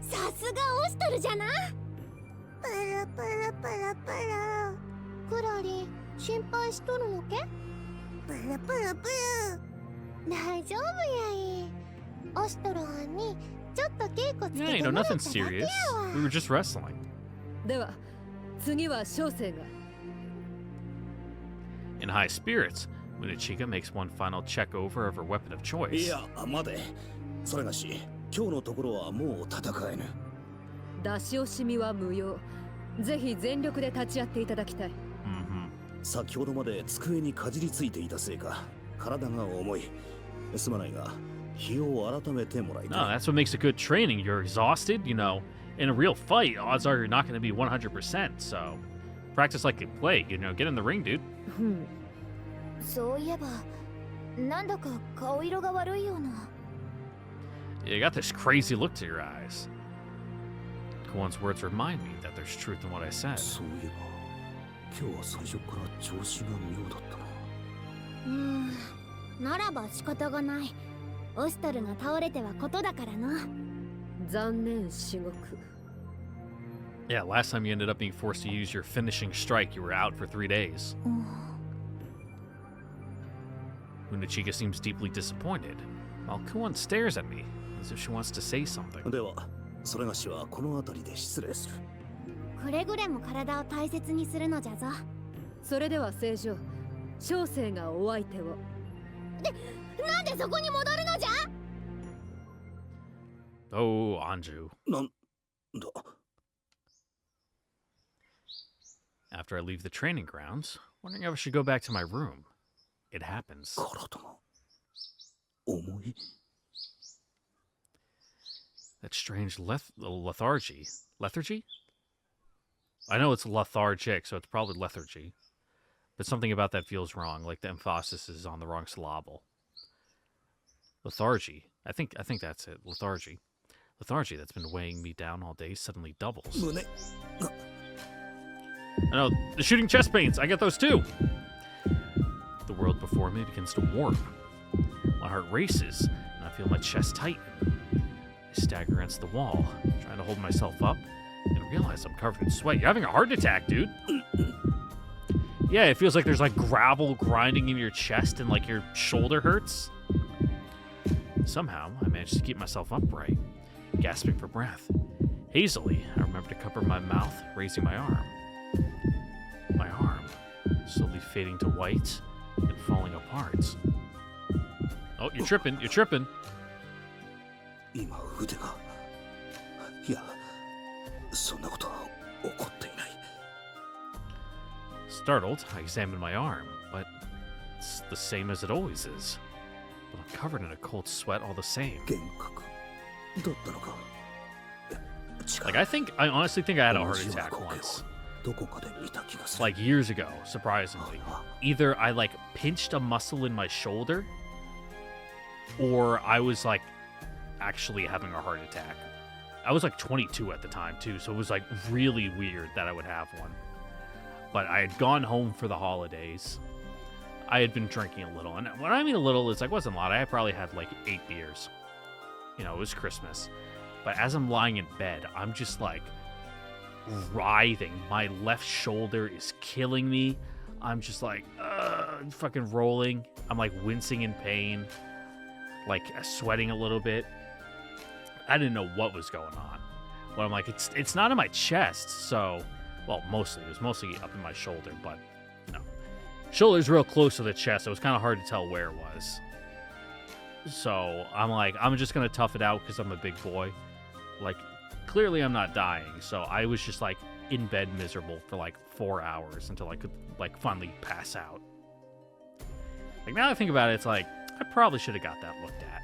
さすがオシトルじゃな。プルプルプルプル。クラリ、心配しとるのけ？プルプルプル。大丈夫やい。オシトルはんにちょっと稽古つけ Yeah, て you know, もらった nothing だけや serious. わ。 We were just wrestling. では次は小生が。 In high spirits, Munachika makes one final check over of her weapon of い choice. や待てそれがし今日のところはもう戦えぬ出し惜しみは無用。ぜひ全力で立ち会っていただきたい。 Mm-hmm. 先ほどまで机にかじりついていたせいか体が重いすまないが日を改めてもらい No, たい that's what makes it good training. You're exhausted, you know. In a real fight, odds are you're not going to be 100%. So, practice like you play. You know, get in the ring, dude. ふん。そういえば、なんだか顔色が悪いような。 You got this crazy look to your eyes. Koan's words remind me that there's truth in what I said. そういえば今日は最初から調子が妙だったなならば仕方がない。オシトルが倒れてはことだからな。残念至極。 Yeah, last time you ended up being forced to use your finishing strike, you were out for 3 days. Munachika seems deeply disappointed, while Koan stares at me as if she wants to say something. ではそれがしはこの辺りで失礼するくれぐれも体を大切にするのじゃぞ。それでは正常。小生がお相手を。なんでそこに戻るのじゃ。 Oh, Anju. なんだ After I leave the training grounds, wondering if I should go back to my room. It happens. 体が重い That strange lethargy. Lethargy? I know it's lethargic, so it's probably lethargy. But something about that feels wrong, like the emphasis is on the wrong syllable. Lethargy. I think that's it. Lethargy. Lethargy that's been weighing me down all day suddenly doubles. 胸 I know, the shooting chest pains. I get those too. The world before me begins to warp. My heart races, and I feel my chest tighten. I stagger against the wall, trying to hold myself up, and realize I'm covered in sweat. You're having a heart attack, dude. Yeah, it feels like there's like gravel grinding in your chest and like your shoulder hurts. Somehow, I managed to keep myself upright, gasping for breath. Hazily, I remember to cover my mouth, raising my arm. My arm, slowly fading to white and falling apart. Oh, you're tripping, you're tripping. 今腕がいやそんなことは起こっていない Startled, I examined my arm, but it's the same as it always is. But I'm covered in a cold sweat all the same. 幻覚だったのか Like, I honestly think I had a heart attack once. どこかで見た気がする Like, years ago, surprisingly. Either I, like, pinched a muscle in my shoulder, or I was, like, actually having a heart attack. I was, like, 22 at the time, too, so it was, like, really weird that I would have one. But I had gone home for the holidays. I had been drinking a little, and when I mean a little, it's like, wasn't a lot. I probably had, like, 8 beers. You know, it was Christmas. But as I'm lying in bed, I'm just, like, writhing. My left shoulder is killing me. I'm just, like, fucking rolling. I'm, like, wincing in pain. Like, sweating a little bit. I didn't know what was going on. But I'm like, it's not in my chest, so... Well, mostly. It was mostly up in my shoulder, but, you know. Shoulder's real close to the chest, so it was kind of hard to tell where it was. So, I'm like, I'm just going to tough it out because I'm a big boy. Like, clearly I'm not dying, so I was just, like, in bed miserable for, like, 4 hours until I could, like, finally pass out. Like, now that I think about it, it's like, I probably should have got that looked at.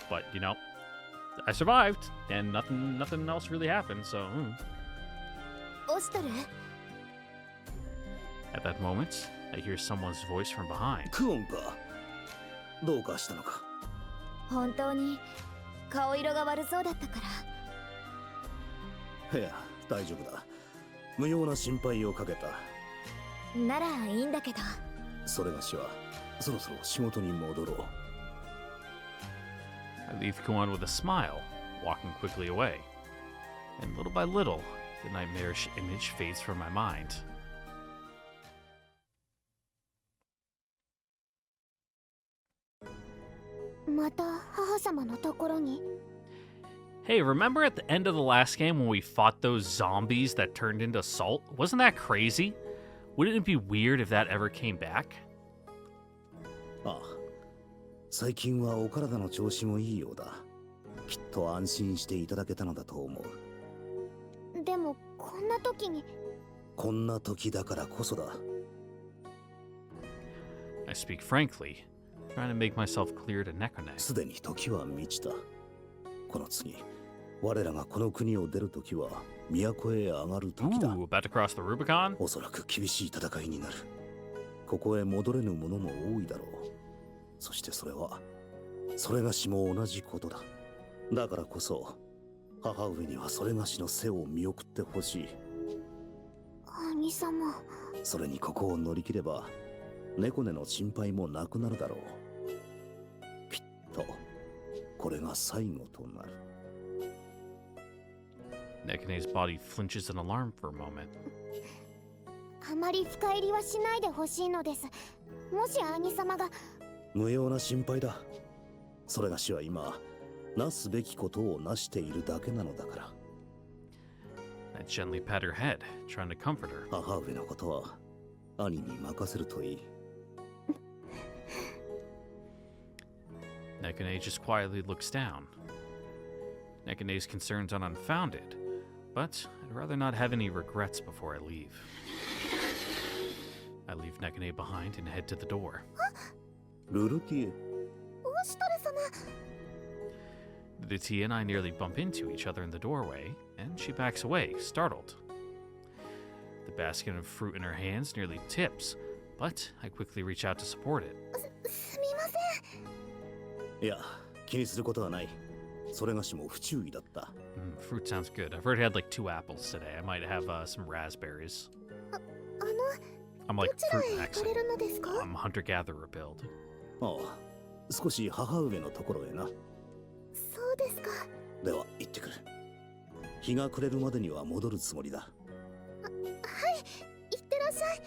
But, you know, I survived, and nothing else really happened, so... At that moment, I hear someone's voice from behind. クオンかどうかしたのか本当に顔色が悪そうだったかいや大丈夫だ無用な心配をかけたらならいいんだけどそれがしはそろそろ仕事に戻ろう I leave Kuan with a smile, walking quickly away. And little by little, the nightmarish image fades from my mind. Hey, remember at the end of the last game when we fought those zombies that turned into salt? Wasn't that crazy? Wouldn't it be weird if that ever came back? ああ最近はお体の調子もいいようだきっと安心していただけたのだと思うでもこんな時にこんな時だからこそだ I speak frankly, trying to make myself clear to Nekone. すでに時は満ちたこの次我らがこの国を出る時は都へ上がる時だ Ooh, about to cross the Rubicon? おそらく厳しい戦いになるここへ戻れぬ者も多いだろうそしてそれがしも同じことだだからこそ母上にはそれがしの背を見送ってほしい兄様それにここを乗り切れば猫根の心配もなくなるだろうきっとこれが最後となる Nekone's body flinches in alarm for a moment. あまり深入りはしないでほしいのですもし兄様が無用な心配だそれがしは今なすべきことをなしているだけなのだから I gently pat her head, trying to comfort her. 母上のことは兄に任せるといい Nekone just quietly looks down. Nekone's concerns are unfounded, but I'd rather not have any regrets before I leave. I leave Nekone behind and head to the door. ルルティエオシトル様 The Tia and I nearly bump into each other in the doorway, and she backs away, startled. The basket of fruit in her hands nearly tips, but I quickly reach out to support it. すみませんいや気にすることはないそれがしも不注意だった Fruit sounds good. I've already had like 2 apples today. I might have some raspberries. あの I'm ど like ちら fruit へ行か maxing. れるのですか I'm hunter-gatherer build. ああ少し母上のところへなそうですかでは行ってくる日が暮れるまでには戻るつもりだはい行ってらっしゃい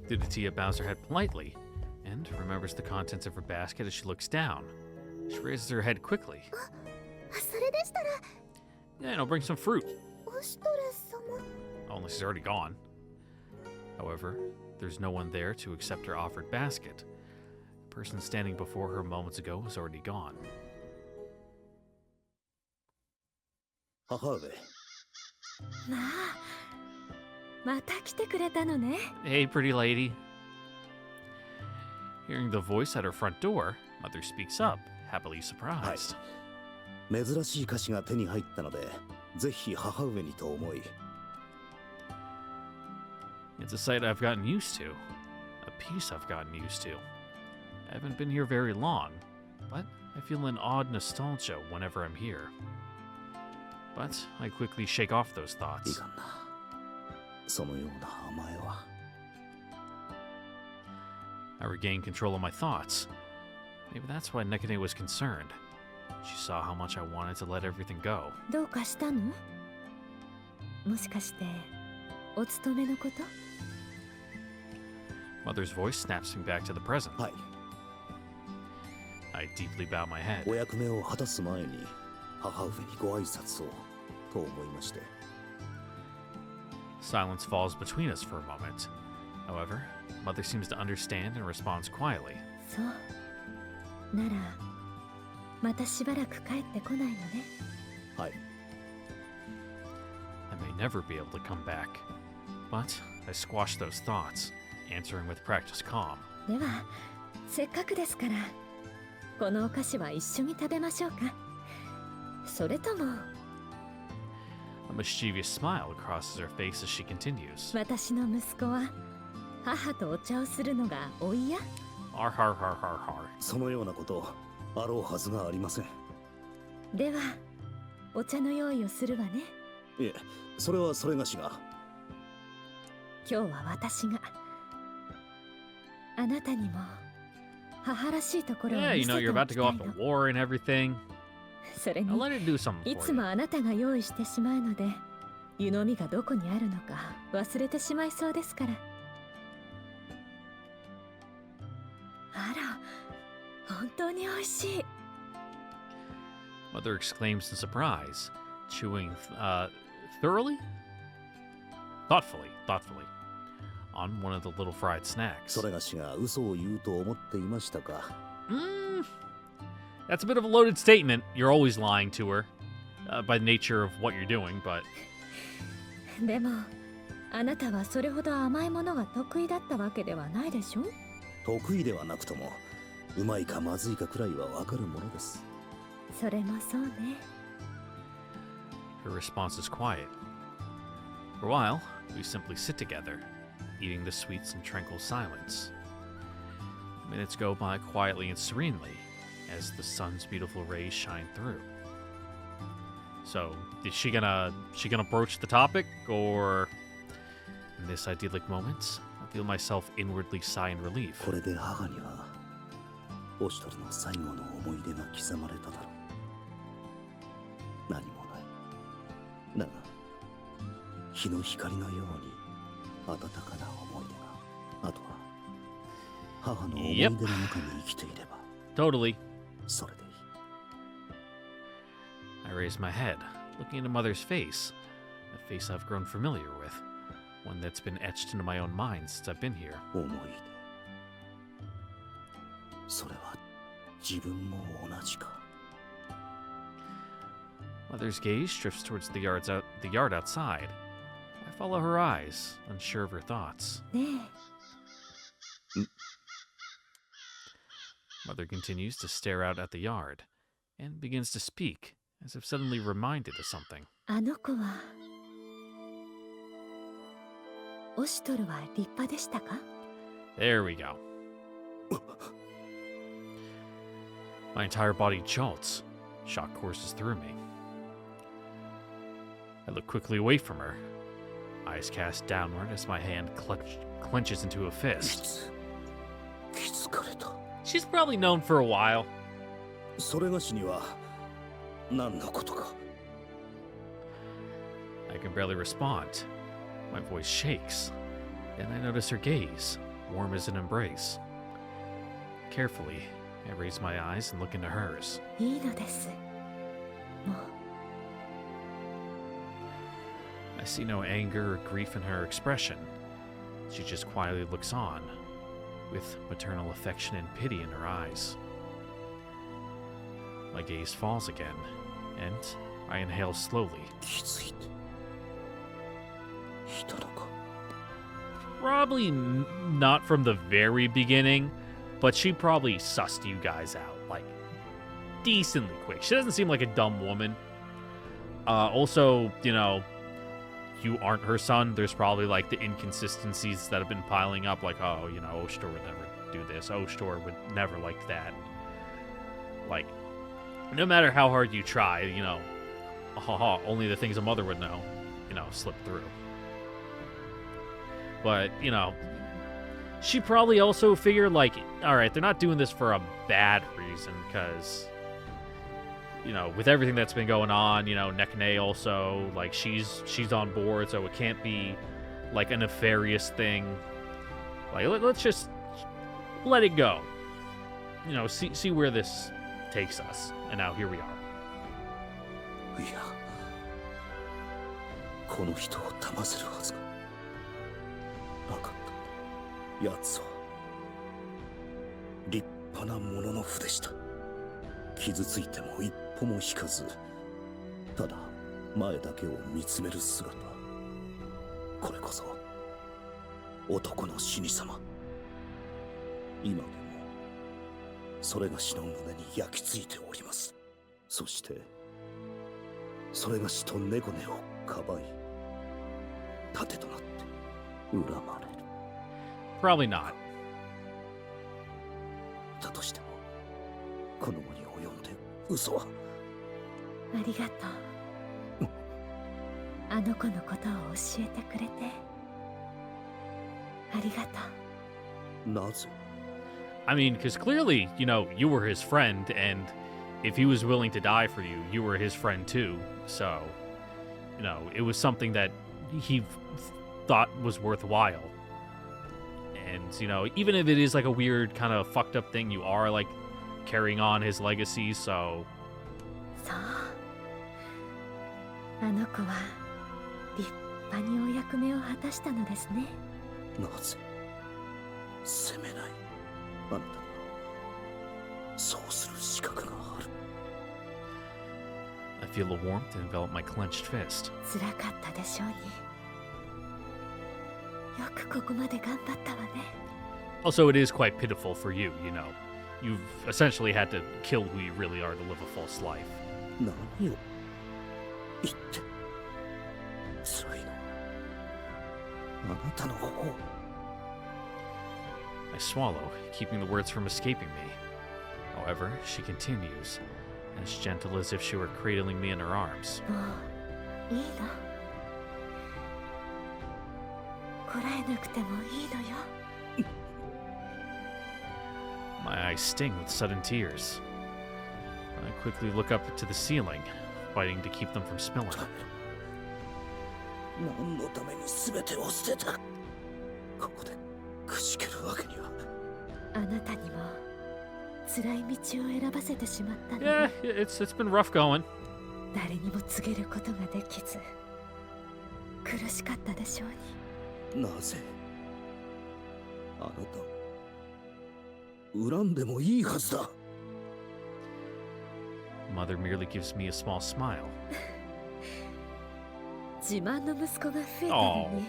The Tia bows her head politely and remembers the contents of her basket as she looks down. She raises her head quickly. それでしたら Yeah, no, bring some fruit. オシトレ様 Oh, unless he's already gone. However, there's no one there to accept her offered basket. The person standing before her moments ago is already gone. 母上、まあまた来てくれたのね。 Hey, pretty lady. Hearing the voice at her front door, Mother speaks up, happily surprised. 珍しい菓子が手に入ったので、ぜひ母上にと思い。 It's a sight I've gotten used to. A peace I've gotten used to. I haven't been here very long, but I feel an odd nostalgia whenever I'm here. But I quickly shake off those い thoughts. かんな。そのような甘えは。 I regain control of my thoughts. Maybe that's why Nekane was concerned. She saw how much I wanted to let everything go. どうかしたの？もしかしてお勤めのこと？ Mother's voice snaps me back to the present. はい。 I deeply bow my head. お役目を果たす前に母上にご挨拶をと思いまして。 Silence falls between us for a moment. However, Mother seems to understand and responds quietly. そう。ならまたしばらく帰ってこないのね。はい。 I may never be able to come back. But I squash those thoughts, answering with practiced calm. ではせっかくですからこのお菓子は一緒に食べましょうか。それとも A mischievous smile crosses her face as she continues. 私の息子は母とお茶をするのがお嫌？ Har har har har har. そのようなことあろうはずがありません。ではお茶の用意をするわね。いえ、それはそれがしが。今日は私があなたにも母らしいところを Yeah, 見 you せ know, て you're お about き to た go い off の。 to war and everything. それ I'll に let it do something い for つも you. あなたが用意してしまうので湯飲みがどこにあるのか忘れてしまいそうですから。あら、本当に美味しい。 Mother exclaims in surprise, chewing thoroughly? Thoughtfully, on one of the little fried snacks. それがしが嘘を言うと思っていましたか。That's a bit of a loaded statement. You're always lying to her by the nature of what you're doing, but でもあなたはそれほど甘いものが得意だったわけではないでしょ。得意ではなくとも、うまいかまずいかくらいはわかるものです。それもそうね。 her response is quiet. For a while, we simply sit together, eating the sweets in tranquil silence. Minutes go by quietly and serenely as the sun's beautiful rays shine through. So, is she gonna broach the topic, or in this idyllic moment, I feel myself inwardly sigh in relief. これで母には、オシトルの最後の思い出が刻まれただろう。何もない。だが、日の光のように温かな思い出が、あとは母の思い出の中に生きていれば、 Totally. それでいい。I raise my head, looking into Mother's face, a face I've grown familiar with, one that's been etched into my own mind since I've been here. 思い出。それは自分も同じか。 Mother's gaze drifts towards the yard outside. I follow her eyes, unsure of her thoughts. ね Mother continues to stare out at the yard, and begins to speak, as if suddenly reminded of something. え、あの子はオシトルは立派でしたか？ There we go. My entire body jolts. Shock courses through me. I look quickly away from her, eyes cast downward as my hand clenches into a fist. きつかれた。 She's probably known for a while. それがしには何のことか。 I can barely respond. My voice shakes, and I notice her gaze, warm as an embrace. Carefully, I raise my eyes and look into hers. いいのです。もう I see no anger or grief in her expression. She just quietly looks on, with maternal affection and pity in her eyes. My gaze falls again, and I inhale slowly. 気づいていたのか。 Probably not from the very beginning, but she probably sussed you guys out, like, decently quick. She doesn't seem like a dumb woman. Also, you know, you aren't her son. There's probably, like, the inconsistencies that have been piling up, like, oh, you know, Oshtor would never do this. Oshtor would never like that. Like, no matter how hard you try, you know, only the things a mother would know, you know, slip through. But, you know, she probably also figured, like, all right, they're not doing this for a bad reason, because, you know, with everything that's been going on, you know, Nekane also, like, she's on board, so it can't be, like, a nefarious thing. Like, let's just let it go. You know, see where this takes us. And now here we are. いや、この人を騙せるはずがなかった。奴は立派なものの符でした。傷ついても一歩も引かず、ただ前だけを見つめる姿。これこそ男の死に様。今でもそれがしの胸に焼き付いております。そしてそれがしと猫根をかばい、盾となって恨まれる。 Probably not. だとしてもこの後に及んで嘘は。ありがとう。あの子のことを教えてくれてありがとう。なぜ？ I mean, because clearly, you know, you were his friend, and if he was willing to die for you, you were his friend too. So, you know, it was something that he thought was worthwhile. And, you know, even if it is like a weird kind of fucked up thing, you are like carrying on his legacy, so. そう。あの子は立派にお役目を果たしたのですね。なぜ責めない？あなたにはそうする資格がある。 I feel a warmth envelop my clenched fist. 辛かったでしょうに。よくここまで頑張ったわね。 Also, it is quite pitiful for you, you know. You've essentially had to kill who you really are to live a false life. 何を言って辛いの？あなたの方。 I swallow, keeping the words from escaping me. However, she continues, as gentle as if she were cradling me in her arms. もういいの。こらえなくてもいいのよ。 My eyes sting with sudden tears. I quickly look up to the ceiling, fighting to keep them from spilling. 何のために全てを捨てた？ここでくじけるわけには。あなたにも辛い道を選ばせてしまったの Yeah, ね。 it's been rough going. 誰にも告げることができず苦しかったでしょうに。なぜあなた恨んでもいいはずだ。 Mother merely gives me a small smile. 自慢の息子が増えたのに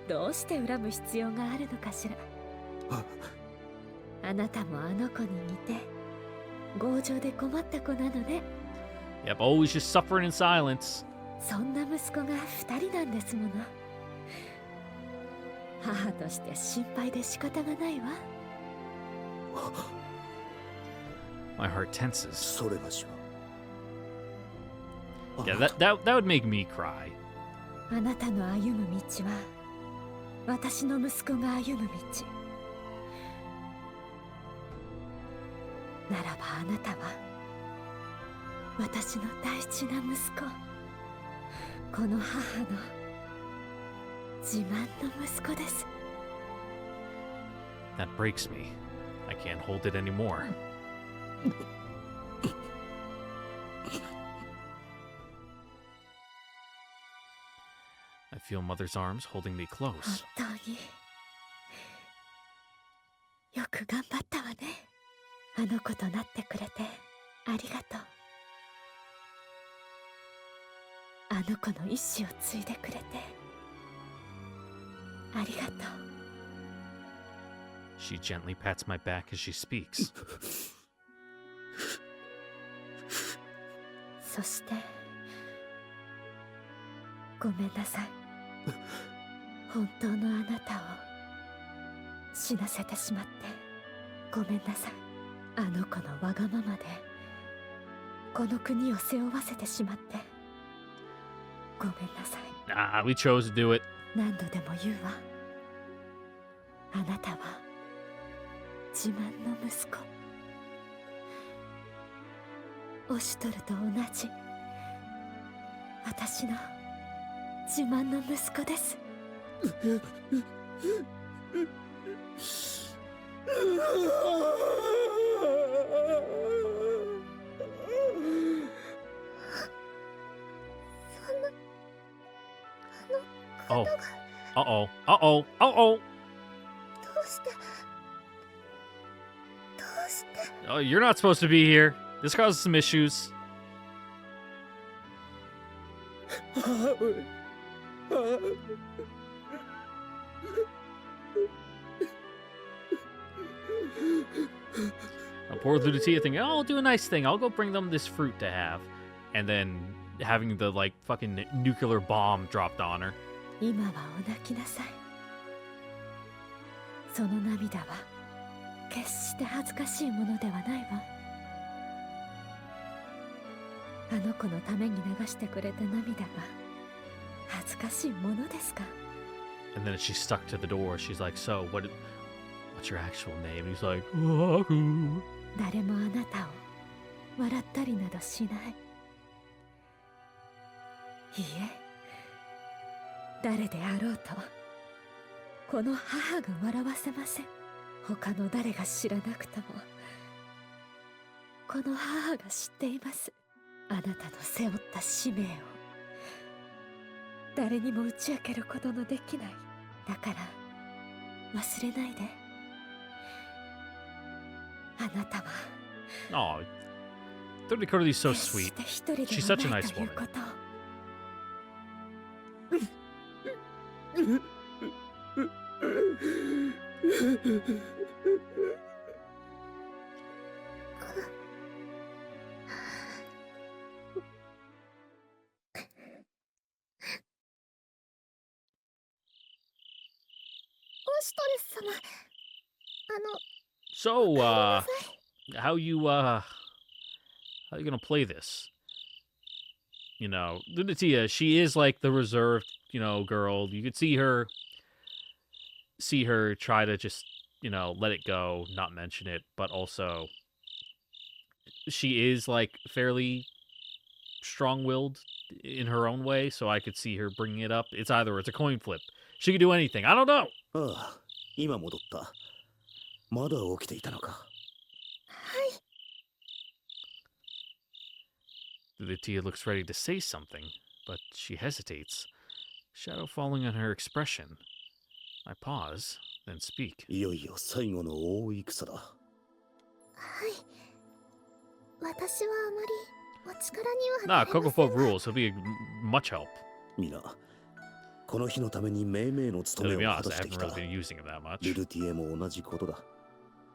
どうして恨む必要があるのかしら。あなたもあの子に似て強情で困った子なのね。 Yep, always just suffering in silence. そんな息子が2人なんですもの。母として心配で仕方がないわ。 My heart tenses. それがしは。 Yeah, that would make me cry. あなたの歩む道は私の息子が歩む道。ならばあなたは私の大事な息子、この母の自慢の息子です。 That breaks me. I can't hold it anymore. feel Mother's arms holding me 本 close. 当によく頑張ったわね。あの子となってくれてありがとう。あの子の意志を継いでくれてありがとう。 She gently pats my back as she speaks. そしてごめんなさい。本当のあなたを死なせてしまってごめんなさい。あの子のわがままでこの国を背負わせてしまってごめんなさい。 Ah, we chose to do it. 何度でも言うわ。あなたは自慢の息子。オシュトルと同じ私の自慢の息子です。Oh. Uh-oh. Uh-oh. Uh-oh. どうして Oh, you're not supposed to be here. This causes some issues. 母上。 Poor Lunatia thinking, oh, I'll do a nice thing. I'll go bring them this fruit to have. And then having the, like, fucking nuclear bomb dropped on her. 今はお泣きなさい。その涙は決して恥ずかしいものではないわ。あの子のために流してくれた涙が恥ずかしいものですか。 And then as she's stuck to the door, she's like, so, what's your actual name? And he's like, Wahoo. 誰もあなたを笑ったりなどしない。いいえ、誰であろうとこの母が笑わせません。他の誰が知らなくともこの母が知っています。あなたの背負った使命を誰にも打ち明けることのできない。だから忘れないで。あなたは Oh, Dakota is so 決 sweet. して一人で She's は such a ない nice という woman. ことを。オシトレス様、So, how you gonna play this? You know, Lunatia, she is like the reserved, girl. You could see her try to just, let it go, not mention it, but also she is like fairly strong-willed in her own way, so I could see her bringing it up. It's either it's a coin flip. She could do anything. I don't know. ああ、今戻った。まだ起きていたのか。Lunatia looks ready to say something, but she hesitates, shadow falling on her expression. I pause, then speak. いよいよ最後の大戦だ。はい。私はあまりお力には Nah, Kokofo rules. He'll be much help. 皆、この日のために命名の To 務 be めを果 honest, た I して haven't きた。 really been using him that リ much. ルティエも同じことだ。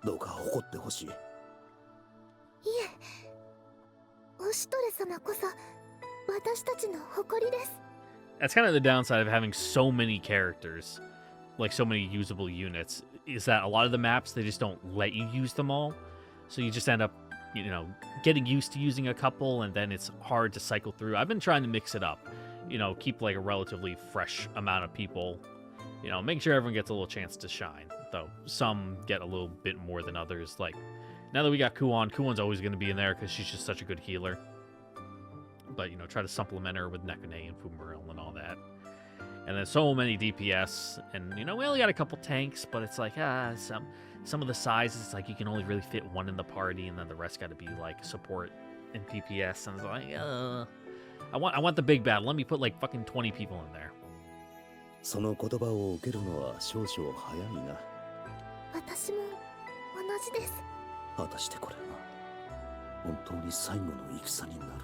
どうか誇ってほしい。いえ、オシトレ様こそ私たちの誇りです。 That's kind of the downside of having so many characters, like so many usable units, is that a lot of the maps, they just don't let you use them all. So you just end up, getting used to using a couple, and then it's hard to cycle through. I've been trying to mix it up, keep like a relatively fresh amount of people, make sure everyone gets a little chance to shine. Though some get a little bit more than others. Like, now that we got Kuon's always going to be in there because she's just such a good healer. But, try to supplement her with Nekone and Fumaril and all that. And then so many DPS, and, we only got a couple tanks, but it's like, some of the sizes, it's like you can only really fit one in the party, and then the rest got to be, like, support and DPS, and it's like, I want the big battle. Let me put, like, fucking 20 people in there. その言葉を受けるのは少々早いな。私も同じです。果たしてこれが本当に最後の戦になるか、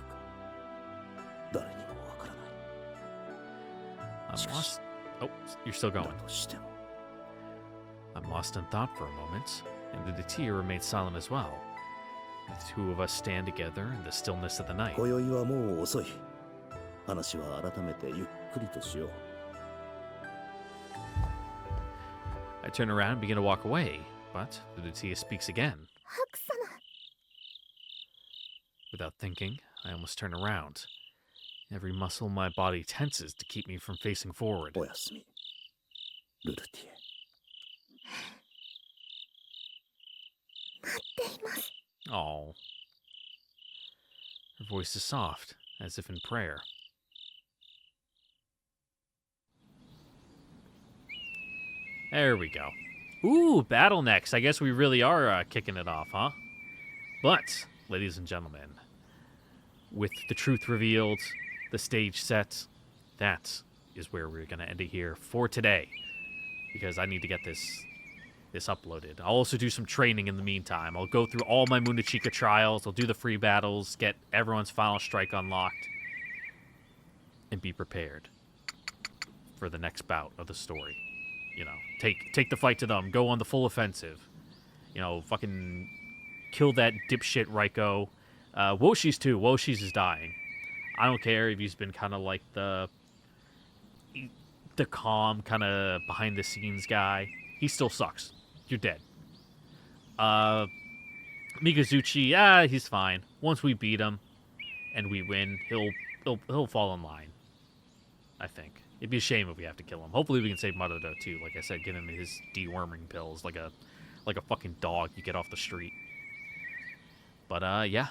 誰にもわからない。 I'm lost. Oh, you're still だ going. としても I'm lost in thought for a moment, and the tear remains silent as well. The two of us stand together in the stillness of the night. 今宵はもう遅い。話は改めてゆっくりとしよう。 I turn around and begin to walk away, but Lutia speaks again. ハク様。 Without thinking, I almost turn around. Every muscle in my body tenses to keep me from facing forward. おやすみ、ルルティエ。待っています。 Oh. Her voice is soft, as if in prayer. There we go. Ooh, battle next. I guess we really are kicking it off, huh? But, ladies and gentlemen, with the truth revealed, the stage set, that is where we're going to end it here for today. Because I need to get this uploaded. I'll also do some training in the meantime. I'll go through all my Munachika trials. I'll do the free battles, get everyone's final strike unlocked, and be prepared for the next bout of the story. You know, take the fight to them. Go on the full offensive. You know, fucking kill that dipshit Raiko. Woshi's too. Woshi's is dying. I don't care if he's been kind of like the calm, kind of behind the scenes guy. He still sucks. You're dead. Mikazuchi, he's fine. Once we beat him and we win, he'll fall in line. I think. It'd be a shame if we have to kill him. Hopefully we can save Marudo too. Like I said, get him his deworming pills like a fucking dog you get off the street. But yeah.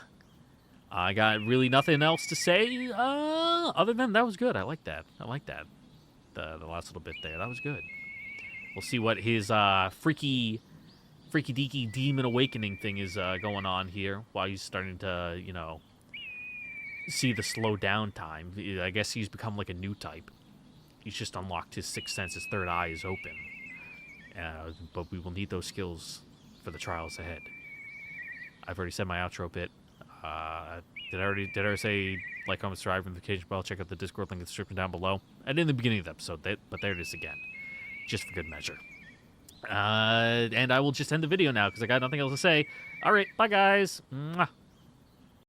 I got really nothing else to say other than that was good. I like that. The last little bit there. That was good. We'll see what his freaky deaky demon awakening thing is going on here while he's starting to, you know, see the slow down time. I guess he's become like a new type. He's just unlocked his sixth sense. His third eye is open. But we will need those skills for the trials ahead. I've already said my outro bit. Did I already say like, comment, subscribe, and notification bell? Check out the Discord link in the description down below. And in the beginning of the episode, but there it is again. Just for good measure. And I will just end the video now because I got nothing else to say. All right, bye guys. Mwah.